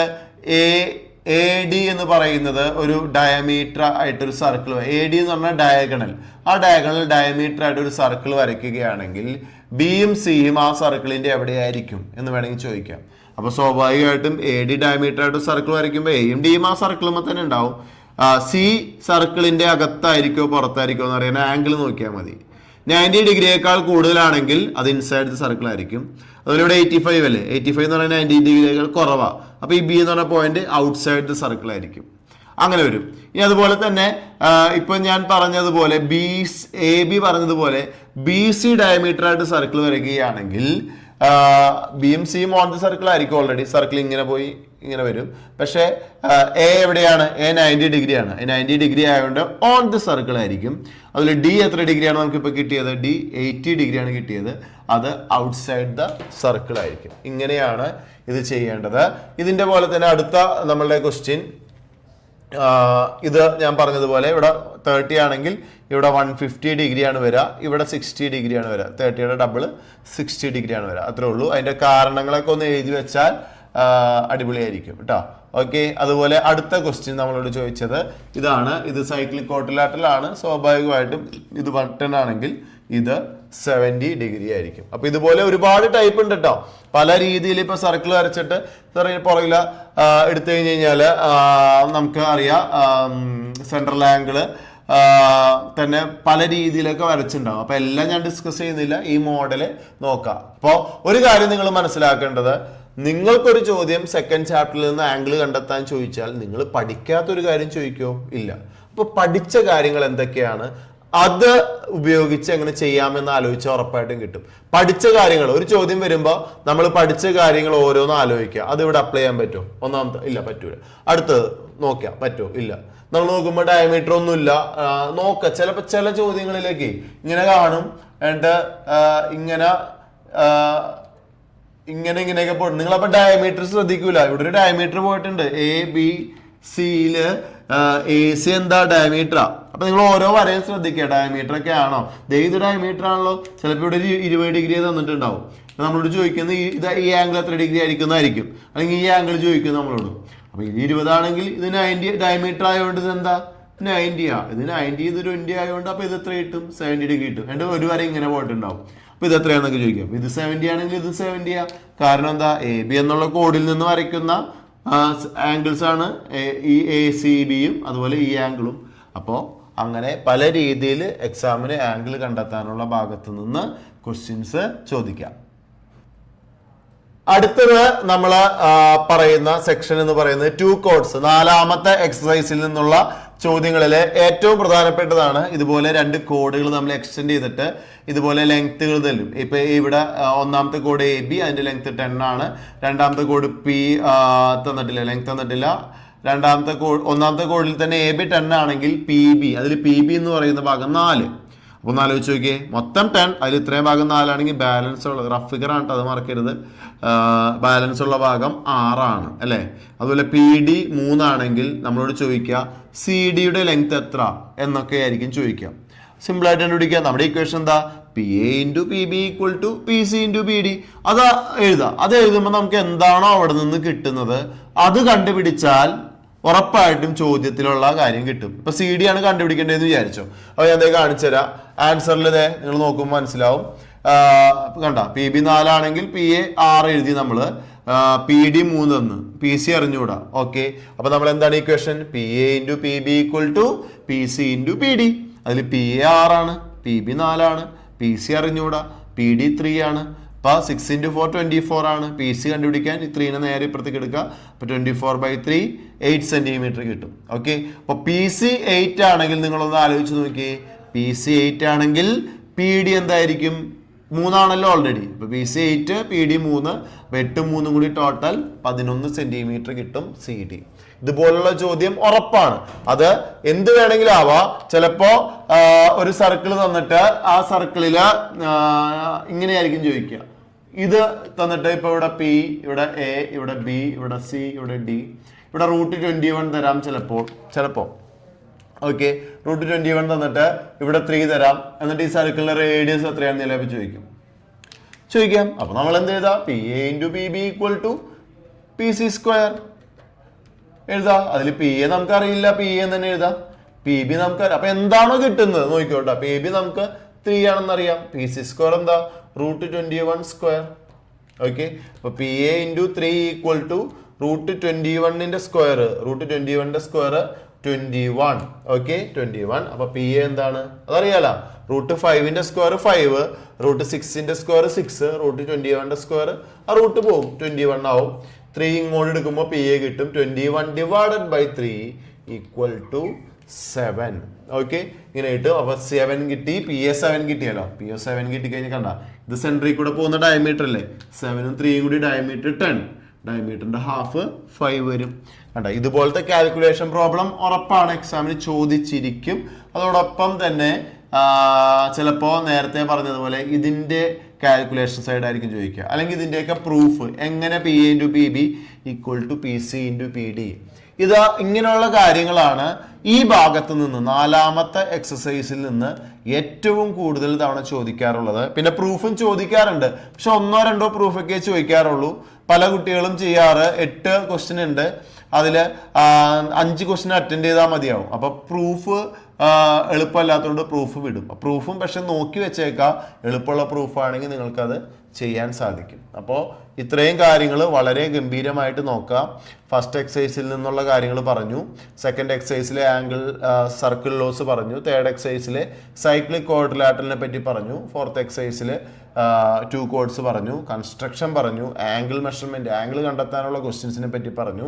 A: AD എന്ന് പറയുന്നത് ഒരു ഡയമീറ്റർ ആയിട്ടൊരു സർക്കിൾ, AD എന്ന് പറഞ്ഞാൽ ഡയഗണൽ. ആ ഡയഗണൽ ഡയമീറ്റർ ആയിട്ട് ഒരു സർക്കിൾ വരയ്ക്കുകയാണെങ്കിൽ ബിയും സിയും ആ സർക്കിളിന്റെ എവിടെയായിരിക്കും എന്ന് വേണമെങ്കിൽ ചോദിക്കാം. അപ്പൊ സ്വാഭാവികമായിട്ടും AD ഡയമീറ്റർ ആയിട്ട് സർക്കിൾ വരയ്ക്കുമ്പോൾ എയും ഡിയും ആ സർക്കിളുമ്പോൾ തന്നെ ഉണ്ടാവും. C സർക്കിളിന്റെ അകത്തായിരിക്കോ പുറത്തായിരിക്കോ എന്ന് അറിയാൻ ആംഗിൾ നോക്കിയാൽ മതി. 90 ഡിഗ്രിയേക്കാൾ കൂടുതലാണെങ്കിൽ അത് ഇൻസൈഡ് ദി സർക്കിൾ ആയിരിക്കും. അതുപോലെ ഇവിടെ 85 അല്ലേ, 85 എന്ന് പറഞ്ഞാൽ 90 ഡിഗ്രിയേക്കാൾ കുറവാ. അപ്പൊ ഈ B എന്ന് പറഞ്ഞ പോയിന്റ് ഔട്ട്സൈഡ് ദി സർക്കിൾ ആയിരിക്കും. അങ്ങനെ വരും. ഇനി അതുപോലെ തന്നെ ഇപ്പൊ ഞാൻ പറഞ്ഞതുപോലെ AB പറഞ്ഞതുപോലെ BC ഡയമീറ്റർ ആയിട്ട് സർക്കിൾ വരയ്ക്കുകയാണെങ്കിൽ ബിയും സിയും ഓൺ ദി സർക്കിൾ ആയിരിക്കും. ഓൾറെഡി സർക്കിൾ ഇങ്ങനെ പോയി ഇങ്ങനെ വരും. പക്ഷേ A എവിടെയാണ്? A 90 ഡിഗ്രിയാണ്. 90 ഡിഗ്രി ആയതുകൊണ്ട് ഓൺ ദി സർക്കിൾ ആയിരിക്കും. അതിൽ D എത്ര ഡിഗ്രിയാണ് നമുക്ക് ഇപ്പൊ കിട്ടിയത്? D 80 ഡിഗ്രിയാണ് കിട്ടിയത്. അത് ഔട്ട്സൈഡ് ദ സർക്കിൾ ആയിരിക്കും. ഇങ്ങനെയാണ് ഇത് ചെയ്യേണ്ടത്. ഇതിന്റെ പോലെ തന്നെ അടുത്ത നമ്മളുടെ ക്വസ്റ്റ്യൻ, ഇത് ഞാൻ പറഞ്ഞതുപോലെ ഇവിടെ 30 ആണെങ്കിൽ ഇവിടെ 150 ഡിഗ്രിയാണ് വരിക, ഇവിടെ 60 ഡിഗ്രിയാണ് വരിക. 30യുടെ ഡബിൾ 60 ഡിഗ്രിയാണ് വരിക. അത്രേ ഉള്ളൂ. അതിന്റെ കാരണങ്ങളൊക്കെ ഒന്ന് എഴുതി വെച്ചാൽ അടിപൊളിയായിരിക്കും കേട്ടോ. ഓക്കെ, അതുപോലെ അടുത്ത ക്വസ്റ്റ്യൻ നമ്മളോട് ചോദിച്ചത് ഇതാണ്. ഇത് സൈക്ലിക് ക്വാഡ്രിലാറ്ററൽ ആണ്. സ്വാഭാവികമായിട്ടും ഇത് 110 ആണെങ്കിൽ ഇത് 70 ഡിഗ്രി ആയിരിക്കും. അപ്പൊ ഇതുപോലെ ഒരുപാട് ടൈപ്പ് ഉണ്ട് കേട്ടോ. പല രീതിയിൽ ഇപ്പൊ സർക്കിൾ വരച്ചിട്ട് പുറകില എടുത്തു കഴിഞ്ഞ് കഴിഞ്ഞാല് നമുക്ക് അറിയാം സെൻട്രൽ ആംഗിള് തന്നെ പല രീതിയിലൊക്കെ വരച്ചിട്ടുണ്ടാവും. അപ്പൊ എല്ലാം ഞാൻ ഡിസ്കസ് ചെയ്യുന്നില്ല, ഈ മോഡല് നോക്കാം. അപ്പോൾ ഒരു കാര്യം നിങ്ങൾ മനസ്സിലാക്കേണ്ടത്, നിങ്ങൾക്കൊരു ചോദ്യം സെക്കൻഡ് ചാപ്റ്ററിൽ നിന്ന് ആംഗിൾ കണ്ടെത്താൻ ചോദിച്ചാൽ നിങ്ങൾ പഠിക്കാത്തൊരു കാര്യം ചോദിക്കോ? ഇല്ല. അപ്പൊ പഠിച്ച കാര്യങ്ങൾ എന്തൊക്കെയാണ്, അത് ഉപയോഗിച്ച് എങ്ങനെ ചെയ്യാമെന്ന് ആലോചിച്ചാൽ ഉറപ്പായിട്ടും കിട്ടും. പഠിച്ച കാര്യങ്ങൾ, ഒരു ചോദ്യം വരുമ്പോൾ നമ്മൾ പഠിച്ച കാര്യങ്ങൾ ഓരോന്നും ആലോചിക്കുക. അത് ഇവിടെ അപ്ലൈ ചെയ്യാൻ പറ്റുമോ? ഒന്നാമത്തെ ഇല്ല, പറ്റൂല. അടുത്തത് നോക്കാം, പറ്റുമോ? ഇല്ല. നമ്മൾ നോക്കുമ്പോൾ ഡയമീറ്റർ ഒന്നുമില്ല, നോക്ക ചിലപ്പോൾ ചില ചോദ്യങ്ങളിലേക്ക് ഇങ്ങനെ കാണും, എന്നിട്ട് ഇങ്ങനെ ഇങ്ങനെയൊക്കെ പോയിട്ട് നിങ്ങളപ്പോ ഡയമീറ്റർ ശ്രദ്ധിക്കൂല. ഇവിടെ ഒരു ഡയമീറ്റർ പോയിട്ടുണ്ട്, ABC AC എന്താ? ഡയമീറ്ററാ. അപ്പൊ നിങ്ങൾ ഓരോ വരയും ശ്രദ്ധിക്കുക, ഡയമീറ്റർ ഒക്കെ ആണോ? ഇത് ഡയമീറ്റർ ആണല്ലോ. ചിലപ്പോൾ ഇവിടെ ഒരു 20 ഡിഗ്രി തന്നിട്ടുണ്ടാവും. നമ്മളോട് ചോദിക്കുന്നത് ഈ ആംഗിൾ എത്ര ഡിഗ്രി ആയിരിക്കും, അല്ലെങ്കിൽ ഈ ആംഗിൾ ചോദിക്കും നമ്മളോട്. അപ്പൊ ഇത് 20 ആണെങ്കിൽ ഇത് 90 ഡയമീറ്റർ ആയതുകൊണ്ട് ഇത് എന്താ? 90 ആ. ഇത് 90, ഇത് 20 ആയതുകൊണ്ട് അപ്പൊ ഇത് എത്ര കിട്ടും? 70 ഡിഗ്രി കിട്ടും. എന്നിട്ട് ഒരു വര ഇങ്ങനെ പോയിട്ടുണ്ടാവും. അപ്പൊ ഇത് എത്രയാണെന്നൊക്കെ ചോദിക്കാം. ഇത് 70 ആണെങ്കിൽ ഇത് 70 ആ. കാരണം എന്താ? AB എന്നുള്ള കോഡിൽ നിന്ന് വരയ്ക്കുന്ന ആംഗിൾസ് ആണ് ഈ ACBയും അതുപോലെ ഈ ആംഗിളും. അപ്പോൾ അങ്ങനെ പല രീതിയിൽ എക്സാമിന് ആംഗിൾ കണ്ടെത്താനുള്ള ഭാഗത്ത് നിന്ന് ക്വസ്റ്റ്യൻസ് ചോദിക്കാം. അടുത്തത് നമ്മൾ പറയുന്ന സെക്ഷൻ എന്ന് പറയുന്നത് 2 കോഡ്സ്. 4ാമത്തെ എക്സസൈസിൽ നിന്നുള്ള ചോദ്യങ്ങളിലെ ഏറ്റവും പ്രധാനപ്പെട്ടതാണ്. ഇതുപോലെ 2 കോഡുകൾ നമ്മൾ എക്സ്റ്റെൻഡ് ചെയ്തിട്ട് ഇതുപോലെ ലെങ്ത്തുകൾ തരും. ഇപ്പൊ ഇവിടെ 1ാമത്തെ കോഡ് AB, അതിന്റെ ലെങ്ത് 10 ആണ്. 2ാമത്തെ കോഡ് P തന്നിട്ടില്ല, ലെങ്ത് തന്നിട്ടില്ല. 1ാമത്തെ കോഡിൽ തന്നെ AB 10 ആണെങ്കിൽ PB, അതിൽ PB എന്ന് പറയുന്ന ഭാഗം 4. അപ്പൊ ഒന്ന് ആലോചിച്ച് നോക്കിയേ, മൊത്തം 10, അതിൽ ഇത്രയും ഭാഗം 4 ആണെങ്കിൽ ബാലൻസ് ഉള്ള റഫ് ഫിഗർ ആണ്, അത് മറക്കരുത്. ബാലൻസ് ഉള്ള ഭാഗം 6 ആണ് അല്ലേ. അതുപോലെ PD 3 ആണെങ്കിൽ നമ്മളോട് ചോദിക്കുക CD ലെങ്ത് എത്ര എന്നൊക്കെ ആയിരിക്കും ചോദിക്കുക. സിമ്പിൾ ആയിട്ട് കണ്ടുപിടിക്കുക. നമ്മുടെ ഇക്വേഷൻ എന്താ? PA × PB = PC × PD. അത് എഴുതാം. അത് എഴുതുമ്പോൾ നമുക്ക് എന്താണോ അവിടെ നിന്ന് കിട്ടുന്നത് അത് കണ്ടുപിടിച്ചാൽ ഉറപ്പായിട്ടും ചോദ്യത്തിലുള്ള കാര്യം കിട്ടും. ഇപ്പൊ CD ആണ് കണ്ടുപിടിക്കേണ്ടതെന്ന് വിചാരിച്ചോ. അപ്പൊ ഞാൻ കാണിച്ചു തരാം. ആൻസറിൽ നിങ്ങൾ നോക്കുമ്പോൾ മനസ്സിലാവും. കണ്ട, PB 4 ആണെങ്കിൽ PA 6 എഴുതി നമ്മള്, PD 3 തന്ന്, PC അറിഞ്ഞുകൂടാ. ഓക്കെ, അപ്പൊ നമ്മൾ എന്താണ് equation? PA × PB = PC × PD. അതിൽ PA 6 ആണ്, PB 4 ആണ്, PC അറിഞ്ഞുകൂടാ, PD 3 ആണ്. അപ്പൊ 6 × 4 24 ആണ്. PC കണ്ടുപിടിക്കാൻ ഈ 3നെ നേരെ ഇപ്പുറത്തേക്ക് എടുക്കുക. അപ്പൊ 24/3 8 സെന്റിമീറ്റർ കിട്ടും. ഓക്കെ, അപ്പൊ PC 8 ആണെങ്കിൽ നിങ്ങളൊന്ന് ആലോചിച്ച് നോക്കിയേ. PC 8 ആണെങ്കിൽ PD എന്തായിരിക്കും? 3 ആണല്ലോ ഓൾറെഡി. ഇപ്പൊ PC 8, PD 3, 8 3 കൂടി ടോട്ടൽ 11 സെന്റിമീറ്റർ കിട്ടും CD. ഇതുപോലുള്ള ചോദ്യം ഉറപ്പാണ്. അത് എന്ത് വേണമെങ്കിലും ആവാം. ചിലപ്പോ ഒരു സർക്കിൾ തന്നിട്ട് ആ സർക്കിളില് ഇങ്ങനെയായിരിക്കും ചോദിക്കുക. ഇത് തന്നിട്ട് ഇപ്പൊ ഇവിടെ P, ഇവിടെ A, ഇവിടെ B, ഇവിടെ C, ഇവിടെ D, ഇവിടെ √21 തരാം ചിലപ്പോ. ഓക്കെ, √21 തന്നിട്ട് ഇവിടെ 3 തരാം. എന്നിട്ട് ഈ സർക്കിളിന്റെ റേഡിയസ് എത്രയാണെന്ന് ചിലപ്പോൾ ചോദിക്കാം. അപ്പൊ നമ്മൾ എന്ത് എഴുതാം? PA × PB = PC² എഴുതാം. അതിൽ PA നമുക്കറിയില്ല, PA തന്നെ എഴുതാം. PB നമുക്കറിയാം. അപ്പൊ എന്താണോ കിട്ടുന്നത് നോക്കിക്കോട്ടെ. PB നമുക്ക് 3 ആണെന്നറിയാം. PC² എന്താ? √21². ഓക്കെ, അപ്പൊ PA × 3 = √21ന്റെ സ്ക്വയർ. √21ന്റെ സ്ക്വയർ 21. ഓക്കെ, 21. അപ്പൊ PA എന്താണ്? അതറിയാലോ. √5ന്റെ സ്ക്വയർ 5, √6ന്റെ സ്ക്വയർ 6, √21ന്റെ സ്ക്വയർ ആ റൂട്ട് പോകും, 21 ആവും. 3 ഇങ്ങോട്ട് എടുക്കുമ്പോൾ PA കിട്ടും. 21/3 = 7. ഓക്കെ, ഇങ്ങനെ കിട്ടും. അപ്പൊ 7 കിട്ടി. PA 7 കിട്ടിയല്ലോ. PA 7 കിട്ടിക്കഴിഞ്ഞാൽ കണ്ട, ഇത് സെന്ററിൽ കൂടെ പോകുന്ന ഡയമീറ്റർ അല്ലേ. 7ഉം 3ഉം കൂടി ഡയമീറ്റർ 10. ഡയമീറ്ററിന്റെ ഹാഫ് 5 വരും. കണ്ട, ഇതുപോലത്തെ കാൽക്കുലേഷൻ പ്രോബ്ലം ഉറപ്പാണ് എക്സാമിന് ചോദിച്ചിരിക്കും. അതോടൊപ്പം തന്നെ ചിലപ്പോ നേരത്തെ പറഞ്ഞതുപോലെ ഇതിന്റെ കാൽക്കുലേഷൻ സൈഡ് ആയിരിക്കും ചോദിക്കുക. അല്ലെങ്കിൽ ഇതിന്റെയൊക്കെ പ്രൂഫ് എങ്ങനെ PA × PB = PC × PD. ഇത് ഇങ്ങനെയുള്ള കാര്യങ്ങളാണ് ഈ ഭാഗത്ത് നിന്ന് 4ാമത്തെ എക്സസൈസിൽ നിന്ന് ഏറ്റവും കൂടുതൽ തവണ ചോദിക്കാറുള്ളത്. പിന്നെ പ്രൂഫും ചോദിക്കാറുണ്ട്, പക്ഷെ 1 or 2 പ്രൂഫൊക്കെ ചോദിക്കാറുള്ളൂ. പല കുട്ടികളും ചെയ്യാറ് 8 ക്വസ്റ്റ്യൻ ഉണ്ട്, അതിൽ 5 ക്വസ്റ്റ്യൻ അറ്റൻഡ് ചെയ്താൽ മതിയാവും. അപ്പൊ പ്രൂഫ് എളുപ്പമല്ലാത്തതുകൊണ്ട് പ്രൂഫ് വിടും. പ്രൂഫും പക്ഷെ നോക്കി വെച്ചേക്കാം, എളുപ്പമുള്ള പ്രൂഫാണെങ്കിൽ നിങ്ങൾക്കത് ചെയ്യാൻ സാധിക്കും. അപ്പോൾ ഇത്രയും കാര്യങ്ങൾ വളരെ ഗംഭീരമായിട്ട് നോക്കാം. ഫസ്റ്റ് എക്സസൈസിൽ നിന്നുള്ള കാര്യങ്ങൾ പറഞ്ഞു, സെക്കൻഡ് എക്സസൈസിലെ ആംഗിൾ സർക്കിൾ ലോസ് പറഞ്ഞു, തേർഡ് എക്സസൈസിലെ സൈക്ലിക് ക്വാഡ്രിലാറ്ററലിനെ പറ്റി പറഞ്ഞു, ഫോർത്ത് എക്സസൈസിൽ 2 കോഡ്സ് പറഞ്ഞു, കൺസ്ട്രക്ഷൻ പറഞ്ഞു, ആംഗിൾ മെഷർമെന്റ് ആംഗിൾ കണ്ടെത്താനുള്ള ക്വസ്റ്റ്യൻസിനെ പറ്റി പറഞ്ഞു,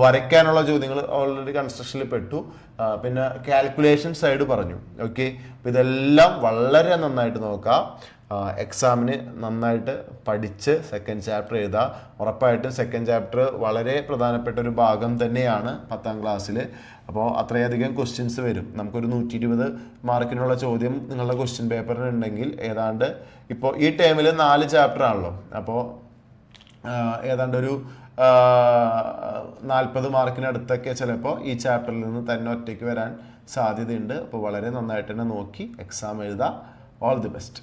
A: വരയ്ക്കാനുള്ള ചോദ്യങ്ങൾ ഓൾറെഡി കൺസ്ട്രക്ഷനിൽ പെട്ടു, പിന്നെ കാൽക്കുലേഷൻ സൈഡ് പറഞ്ഞു. ഓക്കെ, അപ്പോൾ ഇതെല്ലാം വളരെ നന്നായിട്ട് നോക്കാം. എക്സാമിന് നന്നായിട്ട് പഠിച്ച് സെക്കൻഡ് ചാപ്റ്റർ എഴുതുക. ഉറപ്പായിട്ടും സെക്കൻഡ് ചാപ്റ്റർ വളരെ പ്രധാനപ്പെട്ട ഒരു ഭാഗം തന്നെയാണ് 10ാം ക്ലാസ്സിൽ. അപ്പോൾ അത്രയധികം ക്വസ്റ്റ്യൻസ് വരും. നമുക്കൊരു 120 മാർക്കിനുള്ള ചോദ്യം നിങ്ങളുടെ ക്വസ്റ്റ്യൻ പേപ്പറിന് ഉണ്ടെങ്കിൽ ഏതാണ്ട് ഇപ്പോൾ ഈ ടൈമിൽ 4 ചാപ്റ്റർ ആണല്ലോ, അപ്പോൾ ഏതാണ്ട് ഒരു 40 മാർക്കിനടുത്തൊക്കെ ചിലപ്പോൾ ഈ ചാപ്റ്ററിൽ നിന്ന് തന്നെ ഒറ്റയ്ക്ക് വരാൻ സാധ്യതയുണ്ട്. അപ്പോൾ വളരെ നന്നായിട്ട് തന്നെ നോക്കി എക്സാം എഴുതുക. All the best.